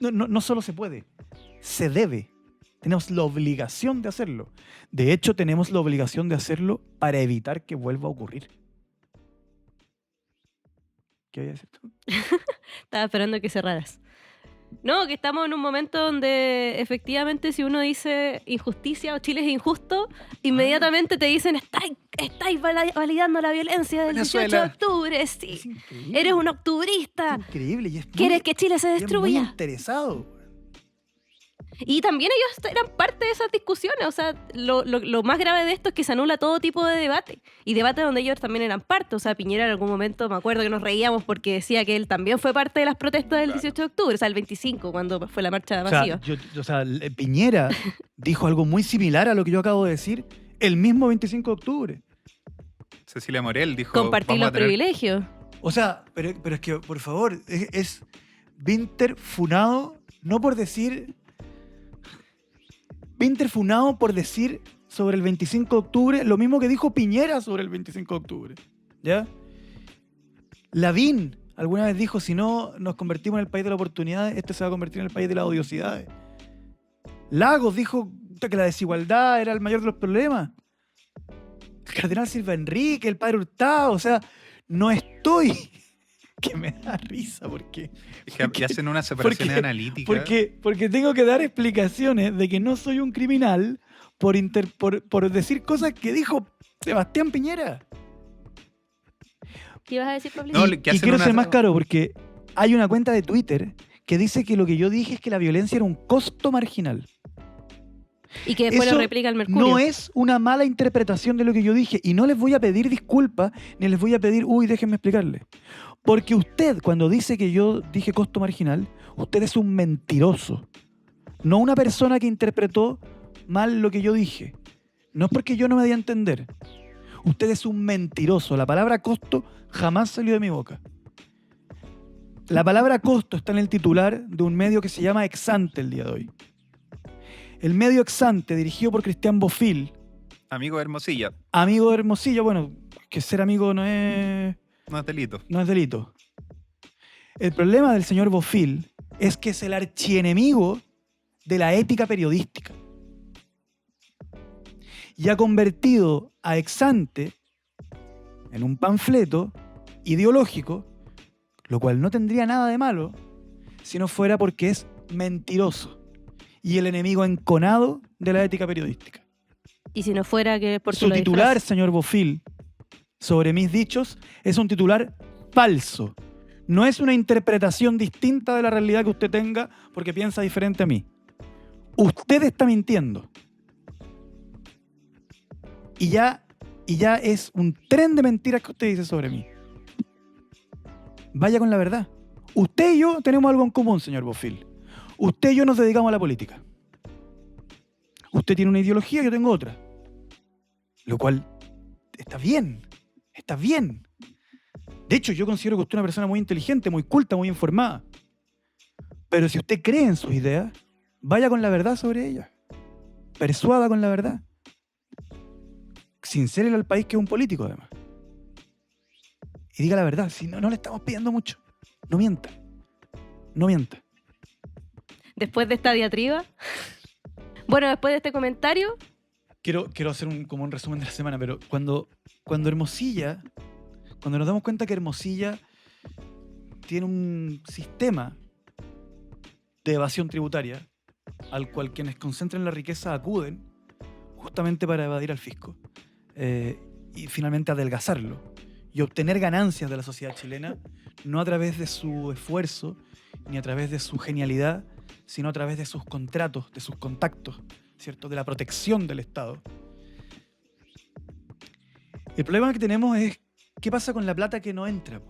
No solo se puede, se debe. Tenemos la obligación de hacerlo. De hecho, tenemos la obligación de hacerlo para evitar que vuelva a ocurrir. ¿Qué voy a decir tú?
estaba esperando que cerraras. No, que estamos en un momento donde efectivamente si uno dice injusticia o Chile es injusto, inmediatamente te dicen estáis validando la violencia del 18 de
Venezuela.
octubre, sí.
Es increíble.
Eres un
Es
octubrista.
increíble. Y es
¿Quieres que Chile se
y es muy
destruya?
interesado.
Y también ellos eran parte de esas discusiones. O sea, lo más grave de esto es que se anula todo tipo de debate. Y debate donde ellos también eran parte. O sea, Piñera en algún momento, me acuerdo que nos reíamos porque decía que él también fue parte de las protestas del 18 de octubre. O sea, el 25, cuando fue la marcha masiva.
Piñera dijo algo muy similar a lo que yo acabo de decir el mismo 25 de octubre.
Cecilia Morel dijo...
Compartir
vamos a
los
tener-
privilegios.
O sea, pero es que, por favor, es Winter funado, no por decir... Winter funado por decir sobre el 25 de octubre lo mismo que dijo Piñera sobre el 25 de octubre. ¿Ya? Lavín alguna vez dijo, si no nos convertimos en el país de las oportunidades, este se va a convertir en el país de las odiosidades. Lagos dijo que la desigualdad era el mayor de los problemas. El cardenal Silva Enrique, el padre Hurtado, o sea, no estoy... que me da risa porque...
Es que hacen una separación
porque-
analítica.
Porque tengo que dar explicaciones de que no soy un criminal por decir cosas que dijo Sebastián Piñera.
¿Qué ibas a decir, Pablito?
No,
Y
que hacen
quiero
una-
ser más claro porque hay una cuenta de Twitter que dice que lo que yo dije es que la violencia era un costo marginal.
Y que después
Eso
lo replica el Mercurio.
No es una mala interpretación de lo que yo dije y no les voy a pedir disculpas ni les voy a pedir, déjenme explicarle. Porque usted, cuando dice que yo dije costo marginal, usted es un mentiroso. No una persona que interpretó mal lo que yo dije. No es porque yo no me di a entender. Usted es un mentiroso. La palabra costo jamás salió de mi boca. La palabra costo está en el titular de un medio que se llama Exante el día de hoy. El medio Exante, dirigido por Cristian Bofill,
Amigo de Hermosilla,
amigo de Hermosillo, bueno, que ser amigo no es
no es delito.
El problema del señor Bofill es que es el archienemigo de la ética periodística. Y ha convertido a Exante en un panfleto ideológico, lo cual no tendría nada de malo si no fuera porque es mentiroso. y el enemigo enconado de la ética periodística.
Y si no fuera que por
Su titular, señor Bofill, sobre mis dichos, es un titular falso. No es una interpretación distinta de la realidad que usted tenga porque piensa diferente a mí. Usted está mintiendo. Y ya es un tren de mentiras que usted dice sobre mí. Vaya con la verdad. Usted y yo tenemos algo en común, señor Bofill. Usted y yo nos dedicamos a la política. Usted tiene una ideología, yo tengo otra. Lo cual está bien. Está bien. De hecho, yo considero que usted es una persona muy inteligente, muy culta, muy informada. Pero si usted cree en sus ideas, vaya con la verdad sobre ellas. Persuada con la verdad. Sincérele al país que es un político, además. Y diga la verdad. Si no, no le estamos pidiendo mucho. No mienta. No mienta.
Después de esta diatriba. Bueno, después de este comentario.
Quiero hacer como un resumen de la semana, pero cuando Hermosilla, cuando nos damos cuenta que Hermosilla tiene un sistema de evasión tributaria al cual quienes concentran la riqueza acuden justamente para evadir al fisco y finalmente adelgazarlo y obtener ganancias de la sociedad chilena, no a través de su esfuerzo ni a través de su genialidad, sino a través de sus contratos, de sus contactos, ¿cierto? De la protección del Estado. El problema que tenemos es qué pasa con la plata que no entra.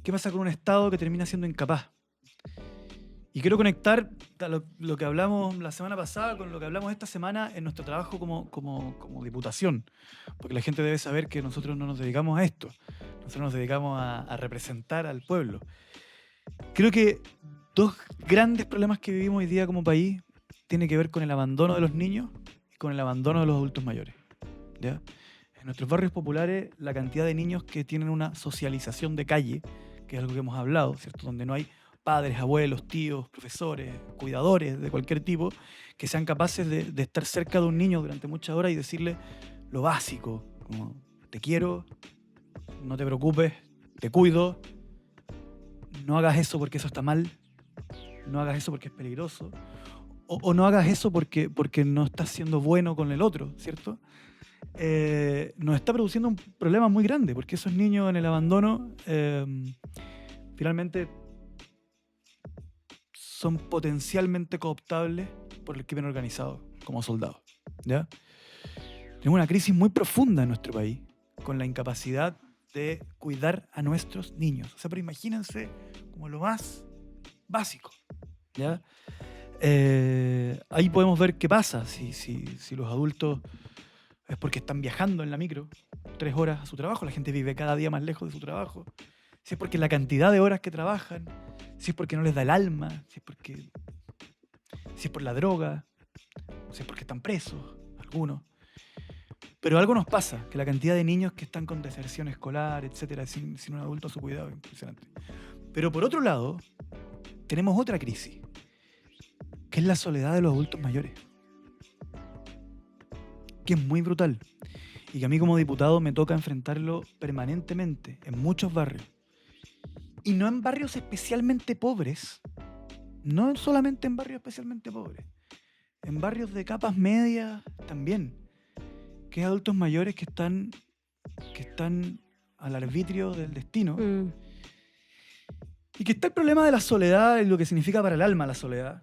¿Qué pasa con un Estado que termina siendo incapaz? Y quiero conectar lo que hablamos la semana pasada con lo que hablamos esta semana en nuestro trabajo como diputación. Porque la gente debe saber que nosotros no nos dedicamos a esto. Nosotros nos dedicamos a representar al pueblo. Creo que dos grandes problemas que vivimos hoy día como país tienen que ver con el abandono de los niños y con el abandono de los adultos mayores. ¿Ya? En nuestros barrios populares, la cantidad de niños que tienen una socialización de calle, que es algo que hemos hablado, ¿cierto? Donde no hay padres, abuelos, tíos, profesores, cuidadores de cualquier tipo, que sean capaces de estar cerca de un niño durante muchas horas y decirle lo básico, como te quiero, no te preocupes, te cuido, no hagas eso porque eso está mal, no hagas eso porque es peligroso, o no hagas eso porque no estás siendo bueno con el otro, ¿cierto? Nos está produciendo un problema muy grande, porque esos niños en el abandono finalmente son potencialmente cooptables por el crimen organizado como soldados, ¿ya? Tenemos una crisis muy profunda en nuestro país con la incapacidad de cuidar a nuestros niños. O sea, pero imagínense como lo más básico, ¿ya? Ahí podemos ver qué pasa si los adultos es porque están viajando en la micro 3 horas a su trabajo, la gente vive cada día más lejos de su trabajo, si es porque la cantidad de horas que trabajan, si es porque no les da el alma, si es por la droga, si es porque están presos, algunos. Pero algo nos pasa, que la cantidad de niños que están con deserción escolar, etcétera, sin un adulto a su cuidado, es impresionante. Pero por otro lado, tenemos otra crisis, que es la soledad de los adultos mayores, que es muy brutal y que a mí como diputado me toca enfrentarlo permanentemente en muchos barrios. Y no en barrios especialmente pobres, no solamente en barrios especialmente pobres, en barrios de capas medias también, que es adultos mayores que están al arbitrio del destino. Y que está el problema de la soledad y lo que significa para el alma la soledad.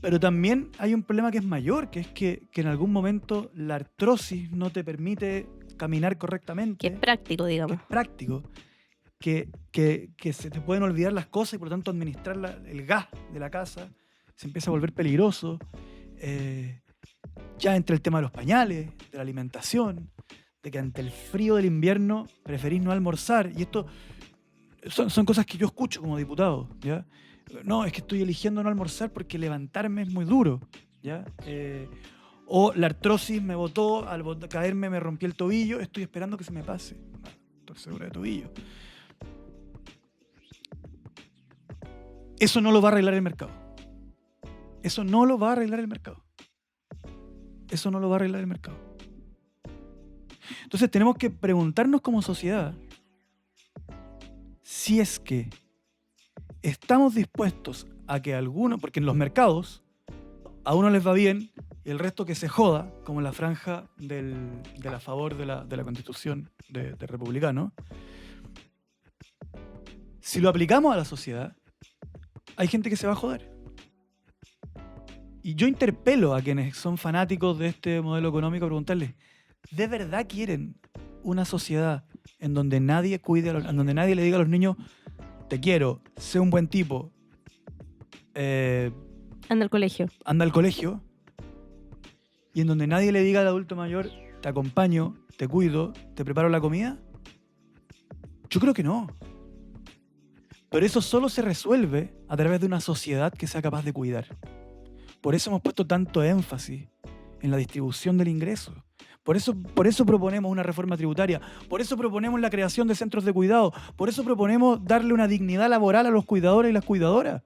Pero también hay un problema que es mayor, que es que en algún momento la artrosis no te permite caminar correctamente.
Que es práctico, digamos.
Que es práctico. Que se te pueden olvidar las cosas y por lo tanto administrar el gas de la casa se empieza a volver peligroso. Ya entre el tema de los pañales, de la alimentación, de que ante el frío del invierno preferís no almorzar. Y esto son cosas que yo escucho como diputado, ¿ya? No, es que estoy eligiendo no almorzar porque levantarme es muy duro, ¿ya? O la artrosis me botó, al caerme me rompí el tobillo, estoy esperando que se me pase. Una torcedura de tobillo. Eso no lo va a arreglar el mercado. Eso no lo va a arreglar el mercado. Eso no lo va a arreglar el mercado. Entonces tenemos que preguntarnos como sociedad si es que estamos dispuestos a que algunos, porque en los mercados a uno les va bien y el resto que se joda, como la franja de la favor de la Constitución de republicano. Si lo aplicamos a la sociedad, hay gente que se va a joder. Y yo interpelo a quienes son fanáticos de este modelo económico a preguntarles, ¿de verdad quieren una sociedad en donde nadie cuide, en donde nadie le diga a los niños, te quiero, sé un buen tipo,
Anda al colegio.
anda al colegio, y en donde nadie le diga al adulto mayor, te acompaño, te cuido, te preparo la comida? Yo creo que no. Pero eso solo se resuelve a través de una sociedad que sea capaz de cuidar. Por eso hemos puesto tanto énfasis en la distribución del ingreso. Por eso proponemos una reforma tributaria. Por eso proponemos la creación de centros de cuidado. Por eso proponemos darle una dignidad laboral a los cuidadores y las cuidadoras.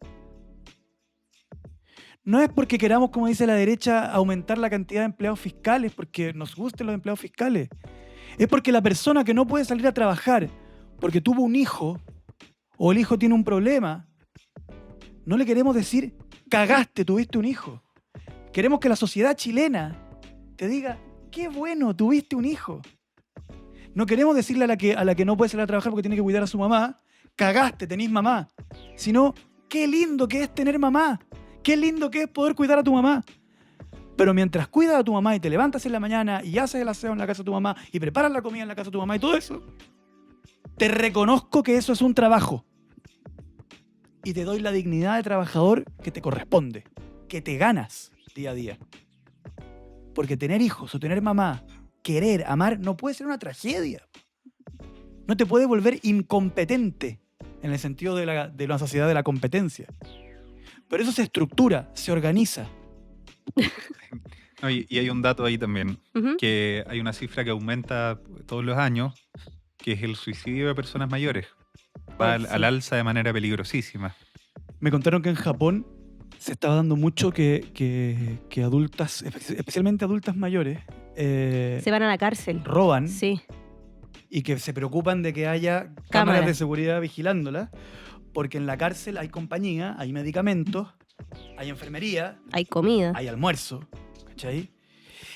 No es porque queramos, como dice la derecha, aumentar la cantidad de empleados fiscales, porque nos gusten los empleados fiscales. Es porque la persona que no puede salir a trabajar porque tuvo un hijo o el hijo tiene un problema, no le queremos decir, cagaste, tuviste un hijo. Queremos que la sociedad chilena te diga, qué bueno, tuviste un hijo. No queremos decirle a la que no puede salir a trabajar porque tiene que cuidar a su mamá, cagaste, tenés mamá. Sino, qué lindo que es tener mamá. Qué lindo que es poder cuidar a tu mamá. Pero mientras cuidas a tu mamá y te levantas en la mañana y haces el aseo en la casa de tu mamá y preparas la comida en la casa de tu mamá y todo eso, te reconozco que eso es un trabajo. Y te doy la dignidad de trabajador que te corresponde, que te ganas día a día. Porque tener hijos o tener mamá, querer, amar, no puede ser una tragedia. No te puede volver incompetente en el sentido de la sociedad de la competencia. Pero eso se estructura, se organiza.
No, y hay un dato ahí también,
Ujú.
que hay una cifra que aumenta todos los años, que es el suicidio de personas mayores. Va
Sí.
al alza de manera peligrosísima.
Me contaron que en Japón se estaba dando mucho que adultas, especialmente adultas mayores,
Se van a la cárcel.
roban
Sí.
y que se preocupan de que haya cámaras
Cámaras.
de seguridad vigilándolas, porque en la cárcel hay compañía, hay medicamentos, hay enfermería,
Hay comida.
hay almuerzo, ¿cachai?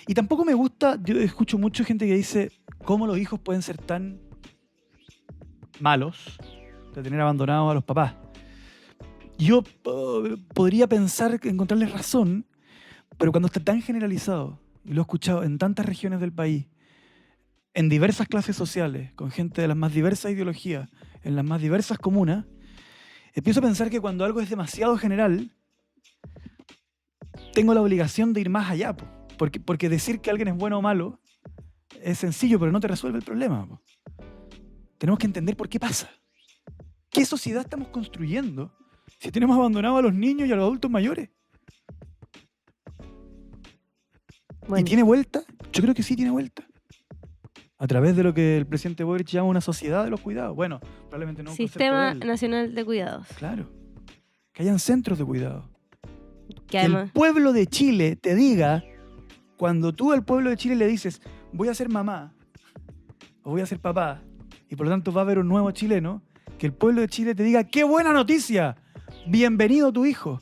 Y tampoco me gusta, yo escucho mucha gente que dice cómo los hijos pueden ser tan malos de tener abandonados a los papás. Yo podría pensar, encontrarles razón, pero cuando está tan generalizado, y lo he escuchado en tantas regiones del país, en diversas clases sociales, con gente de las más diversas ideologías, en las más diversas comunas, empiezo a pensar que cuando algo es demasiado general, tengo la obligación de ir más allá, po. Porque decir que alguien es bueno o malo es sencillo, pero no te resuelve el problema, po. Tenemos que entender por qué pasa. ¿Qué sociedad estamos construyendo si tenemos abandonado a los niños y a los adultos mayores? ¿Y
Bueno,
tiene vuelta? Yo creo que sí tiene vuelta. A través de lo que el presidente Boric llama una sociedad de los cuidados. Bueno, probablemente no un concepto
Sistema
de él.
Nacional de Cuidados.
Claro. Que hayan centros de cuidado.
Que
Que
además.
el pueblo de Chile te diga, cuando tú al pueblo de Chile le dices, voy a ser mamá o voy a ser papá, y por lo tanto va a haber un nuevo chileno, que el pueblo de Chile te diga, ¡qué buena noticia! ¡Bienvenido tu hijo!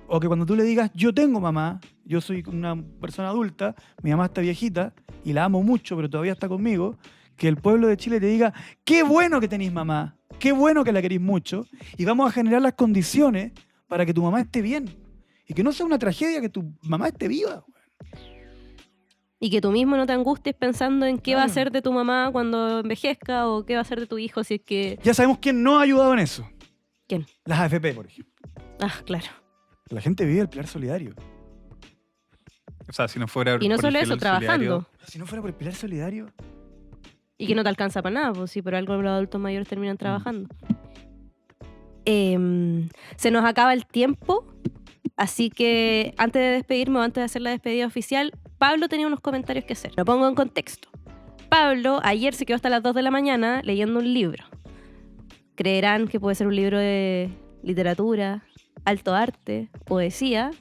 O que cuando tú le digas, yo tengo mamá, yo soy una persona adulta, mi mamá está viejita y la amo mucho, pero todavía está conmigo, que el pueblo de Chile te diga, ¡qué bueno que tenéis mamá! ¡Qué bueno que la queréis mucho! Y vamos a generar las condiciones para que tu mamá esté bien. Y que no sea una tragedia que tu mamá esté viva.
Y que tú mismo no te angusties pensando en qué va a
Claro.
ser de tu mamá cuando envejezca o qué va a ser de tu hijo si es que...
Ya sabemos quién no ha ayudado en eso.
¿Quién?
Las AFP, por ejemplo.
Ah, claro.
La gente vive el pilar solidario.
O sea, si no fuera
Y no
por
solo
el
eso,
fiel
trabajando.
solidario,
Si no fuera por el pilar solidario,
Y que no te alcanza para nada, pues sí, por algo los adultos mayores terminan trabajando. Se nos acaba el tiempo, así que antes de despedirme o antes de hacer la despedida oficial, Pablo tenía unos comentarios que hacer. Lo pongo en contexto. Pablo ayer se quedó hasta las 2 de la mañana leyendo un libro. Creerán que puede ser un libro de literatura, alto arte, poesía,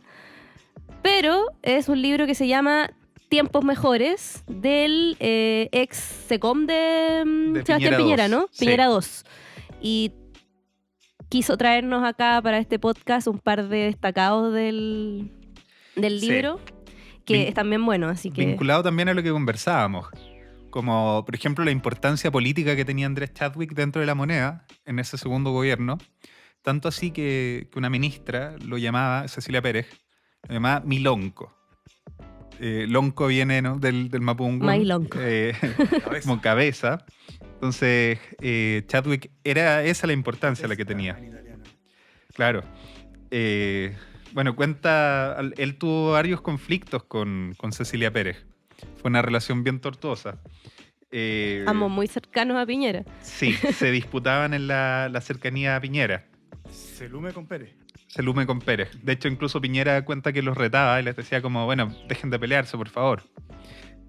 pero es un libro que se llama Tiempos Mejores del ex SECOM de
De
Sebastián
Piñera
Piñera,
2,
¿no?
sí.
Piñera 2. Y quiso traernos acá para este podcast un par de destacados del
Sí.
libro, que
Vin-
están bien buenos, así que...
Vinculado también a lo que conversábamos, como por ejemplo la importancia política que tenía Andrés Chadwick dentro de la moneda en ese segundo gobierno, tanto así que una ministra lo llamaba, Cecilia Pérez, lo llamaba Milonco. Lonco viene, ¿no?, del mapungún,
Mailonco.
como cabeza. Entonces, Chadwick era esa la importancia la que tenía. Claro. Bueno, él tuvo varios conflictos con Cecilia Pérez. Fue una relación bien tortuosa.
Ambos muy cercanos a Piñera.
Sí, se disputaban en la cercanía a Piñera.
Se lume con Pérez.
Se lume con Pérez. De hecho, incluso Piñera cuenta que los retaba y les decía como, bueno, dejen de pelearse, por favor.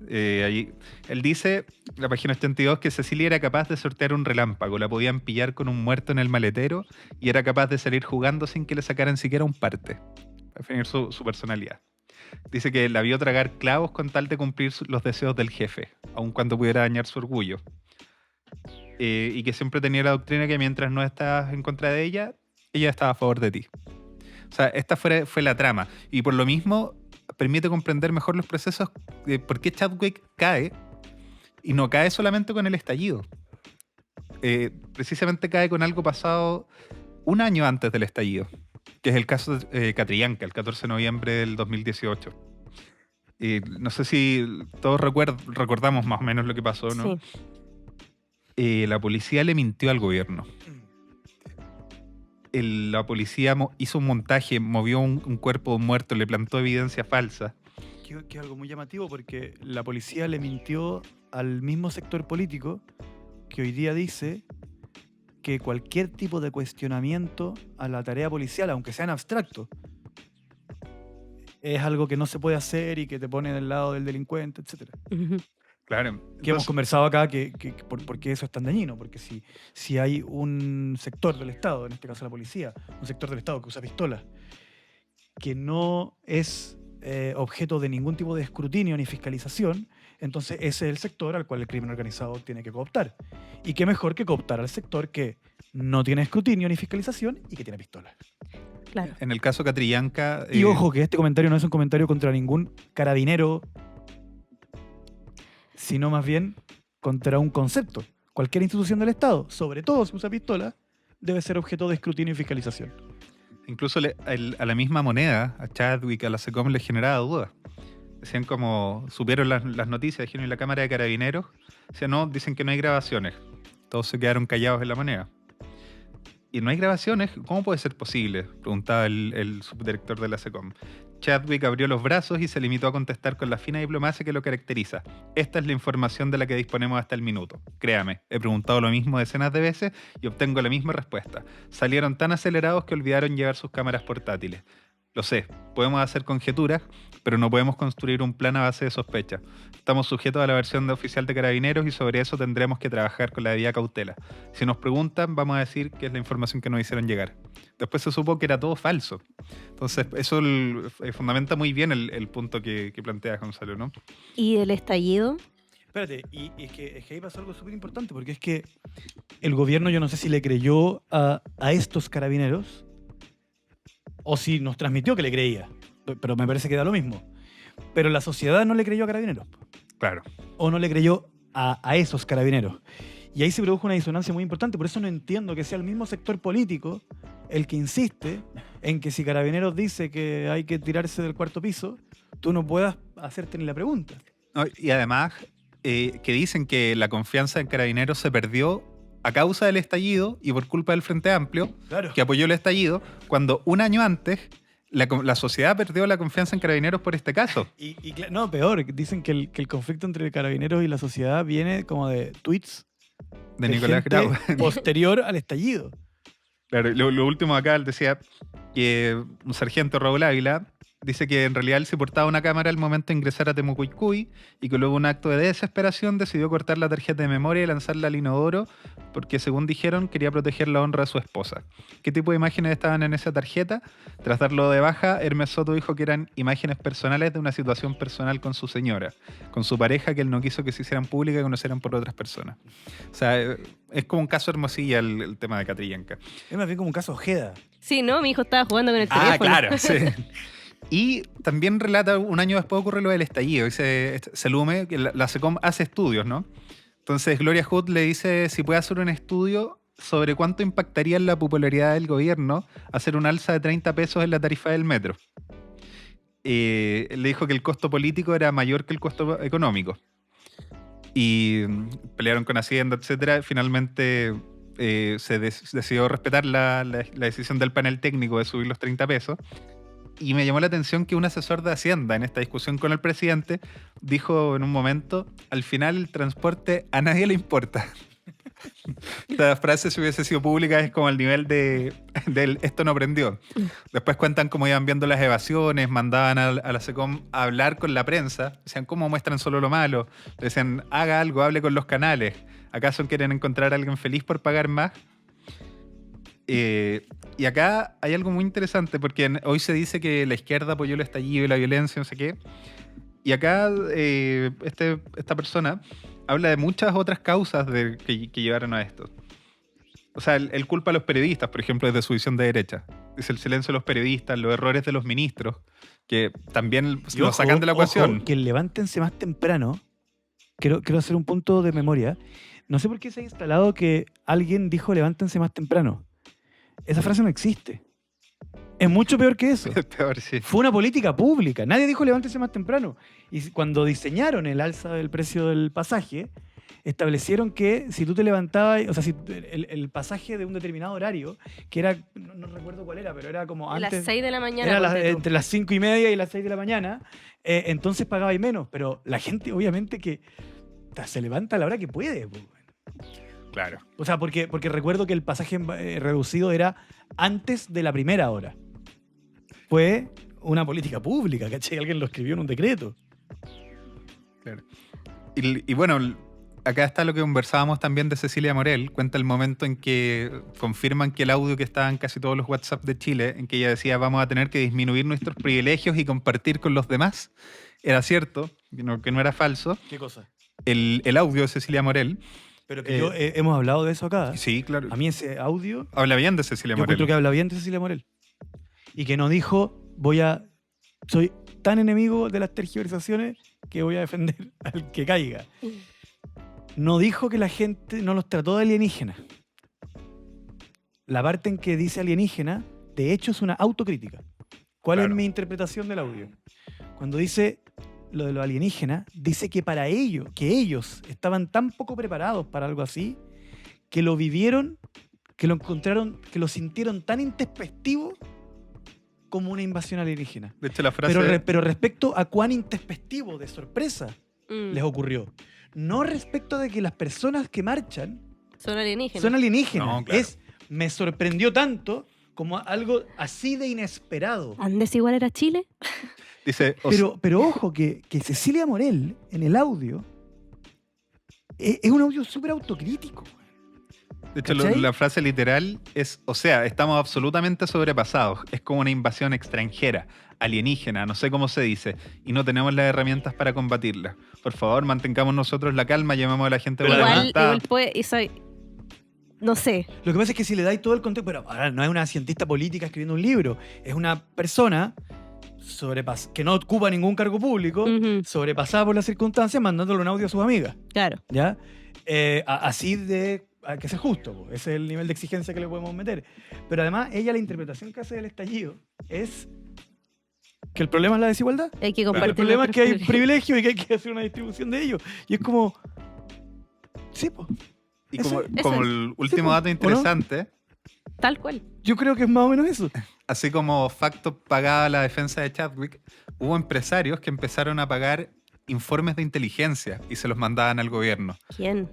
Él dice, la página 82, que Cecilia era capaz de sortear un relámpago, la podían pillar con un muerto en el maletero y era capaz de salir jugando sin que le sacaran siquiera un parte. Para definir su personalidad. Dice que la vio tragar clavos con tal de cumplir los deseos del jefe, aun cuando pudiera dañar su orgullo. Y que siempre tenía la doctrina que mientras no estabas en contra de ella, ella estaba a favor de ti. O sea, esta fue la trama. Y por lo mismo, permite comprender mejor los procesos de por qué Chadwick cae, y no cae solamente con el estallido. Precisamente cae con algo pasado un año antes del estallido, que es el caso de Catrillanca, el 14 de noviembre del 2018. No sé si todos recordamos más o menos lo que pasó, ¿no?
Sí.
La policía le mintió al gobierno. La policía hizo un montaje, movió un cuerpo muerto, le plantó evidencia falsa.
Que es algo muy llamativo porque la policía le mintió al mismo sector político que hoy día dice que cualquier tipo de cuestionamiento a la tarea policial, aunque sea en abstracto, es algo que no se puede hacer y que te pone del lado del delincuente, etc.
Ujú.
Claro.
Que hemos conversado acá por qué eso es tan dañino, porque si hay un sector del Estado, en este caso la policía, un sector del Estado que usa pistolas, que no es objeto de ningún tipo de escrutinio ni fiscalización, entonces ese es el sector al cual el crimen organizado tiene que cooptar. Y qué mejor que cooptar al sector que no tiene escrutinio ni fiscalización y que tiene pistolas.
Claro.
En el caso Catrillanca...
Y ojo, que este comentario no es un comentario contra ningún carabinero, sino más bien contra un concepto. Cualquier institución del Estado, sobre todo si usa pistola, debe ser objeto de escrutinio y fiscalización.
Incluso a la misma moneda, a Chadwick, a la SECOM, les generaba dudas. Decían como, supieron las noticias, dijeron, ¿y la Cámara de Carabineros? Decían, no, dicen que no hay grabaciones. Todos se quedaron callados en la moneda. ¿Y no hay grabaciones? ¿Cómo puede ser posible?, preguntaba el subdirector de la SECOM. Chadwick abrió los brazos y se limitó a contestar con la fina diplomacia que lo caracteriza. Esta es la información de la que disponemos hasta el minuto. Créame, he preguntado lo mismo decenas de veces y obtengo la misma respuesta. Salieron tan acelerados que olvidaron llevar sus cámaras portátiles. Lo sé, podemos hacer conjeturas, pero no podemos construir un plan a base de sospecha. Estamos sujetos a la versión oficial de Carabineros y sobre eso tendremos que trabajar con la debida cautela. Si nos preguntan, vamos a decir que es la información que nos hicieron llegar. Después se supo que era todo falso. Entonces, eso fundamenta muy bien el punto que plantea Gonzalo, ¿no?
¿Y el estallido?
Espérate, y es que ahí pasó algo súper importante, porque es que el gobierno, yo no sé si le creyó a estos carabineros, o si nos transmitió que le creía, pero me parece que da lo mismo. Pero la sociedad no le creyó a Carabineros.
Claro.
O no le creyó a esos carabineros. Y ahí se produjo una disonancia muy importante. Por eso no entiendo que sea el mismo sector político el que insiste en que si Carabineros dice que hay que tirarse del cuarto piso, tú no puedas hacerte ni la pregunta.
No, y además, que dicen que la confianza en Carabineros se perdió a causa del estallido y por culpa del Frente Amplio,
Claro.
que apoyó el estallido, cuando un año antes la sociedad perdió la confianza en Carabineros por este caso.
No, peor. Dicen que el conflicto entre Carabineros y la sociedad viene como de tweets
De Nicolás
gente
Grau.
posterior al estallido.
Claro, lo último acá, él decía que un sargento Raúl Ávila Dice que en realidad él se portaba una cámara al momento de ingresar a Temucuicui y que luego un acto de desesperación decidió cortar la tarjeta de memoria y lanzarla al inodoro porque, según dijeron, quería proteger la honra de su esposa. ¿Qué tipo de imágenes estaban en esa tarjeta? Tras darlo de baja, Hermes Soto dijo que eran imágenes personales de una situación personal con su señora, con su pareja, que él no quiso que se hicieran públicas y conocieran por otras personas. O sea, es como un caso Hermosilla el tema de Catrillanca.
Es más bien como un caso Ojeda.
Sí, ¿no? Mi hijo estaba jugando con el
Ah,
teléfono.
claro, sí. Y también relata, un año después ocurre lo del estallido. Dice, Selume, que la SECOM hace estudios, ¿no? Entonces Gloria Hood le dice si puede hacer un estudio sobre cuánto impactaría en la popularidad del gobierno hacer un alza de 30 pesos en la tarifa del metro. Le dijo que el costo político era mayor que el costo económico. Y pelearon con Hacienda, etcétera. Finalmente se decidió respetar la decisión del panel técnico de subir los 30 pesos. Y me llamó la atención que un asesor de Hacienda en esta discusión con el presidente dijo en un momento, al final el transporte a nadie le importa. Esta frase, si hubiese sido pública, es como al nivel del esto no prendió. Después cuentan cómo iban viendo las evasiones, mandaban a la SECOM a hablar con la prensa, decían cómo muestran solo lo malo, le decían haga algo, hable con los canales, ¿acaso quieren encontrar a alguien feliz por pagar más? Y acá hay algo muy interesante porque hoy se dice que la izquierda apoyó el estallido y la violencia, no sé qué. Y acá esta persona habla de muchas otras causas que llevaron a esto. O sea, él culpa a los periodistas, por ejemplo, desde su visión de derecha. Dice el silencio de los periodistas, los errores de los ministros, que también lo sacan de la ecuación.
Que levántense más temprano. Quiero hacer un punto de memoria. No sé por qué se ha instalado que alguien dijo levántense más temprano. Esa frase no existe. Es mucho peor que eso.
Es peor, sí.
Fue una política pública. Nadie dijo levántese más temprano. Y cuando diseñaron el alza del precio del pasaje, establecieron que si tú te levantabas, o sea, si el pasaje de un determinado horario, que era, no recuerdo cuál era, pero era como
A
antes.
las 6 de la mañana.
Era
ponte tú.
entre las 5:30 y las 6 de la mañana, entonces pagabais menos. Pero la gente, obviamente, que se levanta a la hora que puede. Pues.
Claro.
O sea, porque recuerdo que el pasaje reducido era antes de la primera hora. Fue una política pública, ¿cachai? Alguien lo escribió en un decreto.
Claro. Y bueno, acá está lo que conversábamos también de Cecilia Morel. Cuenta el momento en que confirman que el audio que estaba en casi todos los WhatsApp de Chile, en que ella decía vamos a tener que disminuir nuestros privilegios y compartir con los demás, era cierto, que no era falso.
¿Qué cosa?
El audio de Cecilia Morel.
Pero que hemos hablado de eso acá.
Sí, claro.
A mí ese audio...
Habla bien de Cecilia
Yo
Morel.
encuentro que habla bien de Cecilia Morel. Y que no dijo, soy tan enemigo de las tergiversaciones que voy a defender al que caiga. No dijo que la gente no los trató de alienígenas. La parte en que dice alienígena, de hecho, es una autocrítica. ¿Cuál
Claro.
es mi interpretación del audio? Cuando dice lo de los alienígenas, dice que para ellos, que ellos estaban tan poco preparados para algo así, que lo vivieron, que lo encontraron, que lo sintieron tan intempestivo como una invasión alienígena.
De hecho, la frase...
Pero respecto a cuán intempestivo de sorpresa
Mm.
les ocurrió. No respecto de que las personas que marchan
Son alienígenas.
son alienígenas.
No, claro.
Me sorprendió tanto como algo así de inesperado.
¿Andes igual era Chile?
Dice,
Pero ojo que Cecilia Morel en el audio es un audio súper autocrítico.
de hecho,
¿cachai?
la frase literal es, o sea, estamos absolutamente sobrepasados. Es como una invasión extranjera, alienígena, no sé cómo se dice, y no tenemos las herramientas para combatirla. Por favor, mantengamos nosotros la calma, llamemos a la gente
Pero
por la
Igual,
voluntad.
igual puede... y soy... No sé.
Lo que pasa es que si le dais todo el contexto, pero ahora no es una cientista política escribiendo un libro, es una persona que no ocupa ningún cargo público,
Ujú,
sobrepasada por las circunstancias, mandándole un audio a sus amigas.
claro.
¿Ya? Así de... Hay que ser justo, po. Ese es el nivel de exigencia que le podemos meter. Pero además, ella, la interpretación que hace del estallido es que el problema es la desigualdad.
Hay que
Claro.
compartir.
El problema es que hay
nuestros
privilegios y que hay que hacer una distribución de ellos. Y es como... Sí, pues.
Y como,
Eso
como
es.
el último
pues,
dato
¿o no?
interesante,
Tal cual.
Yo creo que es más o menos eso.
así como Facto pagaba la defensa de Chadwick, hubo empresarios que empezaron a pagar informes de inteligencia y se los mandaban al gobierno.
¿Quién?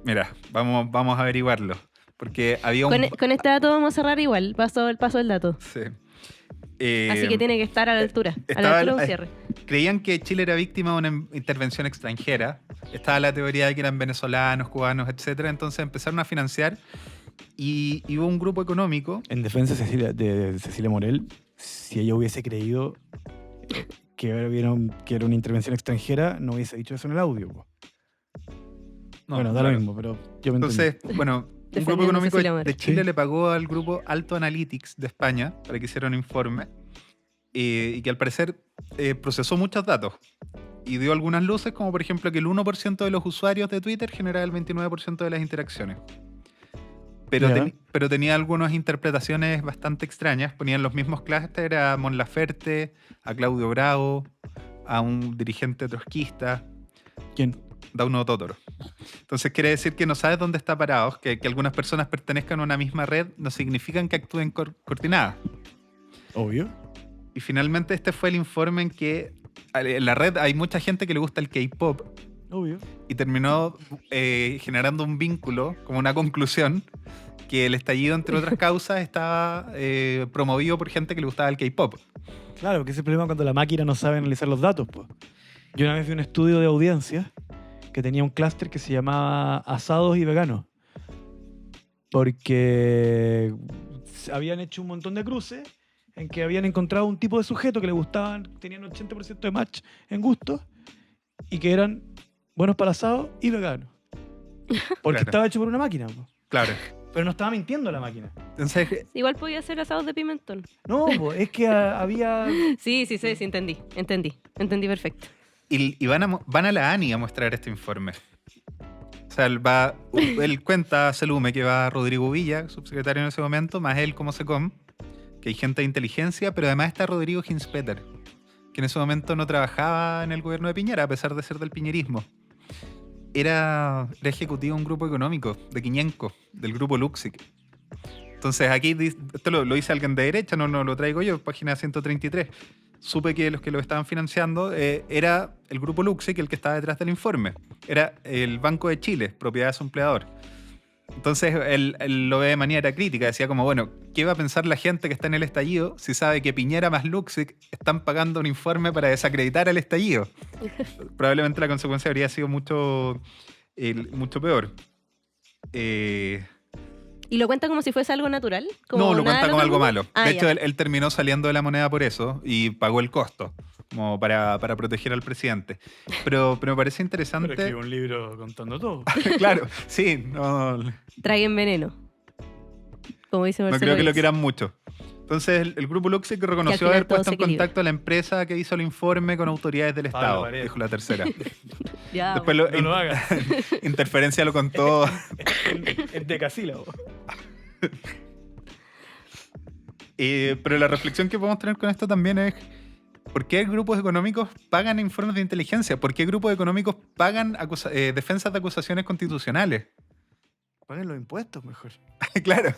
Mira, vamos a averiguarlo. Porque había un...
Con este dato vamos a cerrar igual. El paso del dato.
Sí.
Así que tiene que estar a la altura. A la altura de un cierre.
Creían que Chile era víctima de una intervención extranjera. Estaba la teoría de que eran venezolanos, cubanos, etcétera. Entonces empezaron a financiar y hubo un grupo económico.
En defensa de Cecilia Morel, si ella hubiese creído que era una intervención extranjera, no hubiese dicho eso en el audio. Po.
No,
bueno, da
claro.
lo mismo, pero yo me
Entonces, bueno, un grupo
Defendiendo
económico
Cecilia Morel.
de Chile
Sí.
le pagó al grupo Alto Analytics de España para que hiciera un informe y que al parecer procesó muchos datos y dio algunas luces, como por ejemplo que el 1% de los usuarios de Twitter generaba el 29% de las interacciones. Pero,
Ya.
pero tenía algunas interpretaciones bastante extrañas. Ponían los mismos clústeres a Mon Laferte, a Claudio Bravo, a un dirigente trotskista,
¿Quién?
Dauno Totoro. Entonces quiere decir que no sabes dónde está parado, que algunas personas pertenezcan a una misma red no significan que actúen coordinadas.
Obvio.
Y finalmente este fue el informe en que en la red hay mucha gente que le gusta el K-pop
Obvio.
y terminó generando un vínculo, como una conclusión, que el estallido, entre otras causas, estaba promovido por gente que le gustaba el K-pop.
Claro, que ese es el problema cuando la máquina no sabe analizar los datos. Po. Yo una vez vi un estudio de audiencia que tenía un clúster que se llamaba asados y veganos. Porque habían hecho un montón de cruces en que habían encontrado un tipo de sujeto que le gustaban, tenían 80% de match en gustos y que eran buenos para asado y veganos. Porque
Claro.
estaba hecho por una máquina. Po.
Claro.
Pero no estaba mintiendo la máquina.
Entonces,
Igual podía ser asados de pimentón.
No, po, es que había...
Sí, entendí. Entendí perfecto.
y van a la ANI a mostrar este informe. O sea, él cuenta a Celume que va Rodrigo Villa, subsecretario en ese momento, más él como SECOM, que hay gente de inteligencia, pero además está Rodrigo Hinspeter, que en ese momento no trabajaba en el gobierno de Piñera, a pesar de ser del piñerismo. Era ejecutivo de un grupo económico, de Quiñenco, del grupo Luxic. Entonces aquí, esto lo dice alguien de derecha, no lo traigo yo, página 133. Supe que los que lo estaban financiando era el grupo Luxic, el que estaba detrás del informe. Era el Banco de Chile, propiedad de su empleador. Entonces él lo ve de manera crítica, decía como, bueno, ¿qué va a pensar la gente que está en el estallido si sabe que Piñera más Luxic están pagando un informe para desacreditar el estallido? Probablemente la consecuencia habría sido mucho peor.
¿Y lo cuenta como si fuese algo natural? ¿Como
No, lo
nada
cuenta
del
como
otro
algo
mundo?
malo.
Ah,
De
ya.
hecho, él terminó saliendo de la moneda por eso y pagó el costo, como para proteger al presidente. Pero me parece interesante.
Pero escribió un libro contando todo.
Claro, sí, no
Traguen veneno. Como dice Marcelo.
creo que lo
Díaz.
quieran mucho. Entonces, el grupo Luxic reconoció
final
haber
todo
puesto
se
en
equilibra.
contacto a la empresa que hizo el informe con autoridades del
Pablo
Estado,
Paredes.
dijo la tercera.
Ya,
Después
No lo hagas.
Interferencia lo contó.
Es decasílabo.
Pero la reflexión que podemos tener con esto también es ¿por qué grupos económicos pagan informes de inteligencia? ¿Por qué grupos económicos pagan defensas de acusaciones constitucionales?
Paguen los impuestos mejor.
Claro.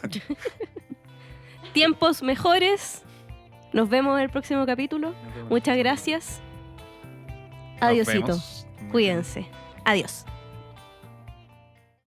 Tiempos mejores. Nos vemos en el próximo capítulo. Muchas gracias.
Nos
Adiosito.
vemos.
Cuídense. Adiós.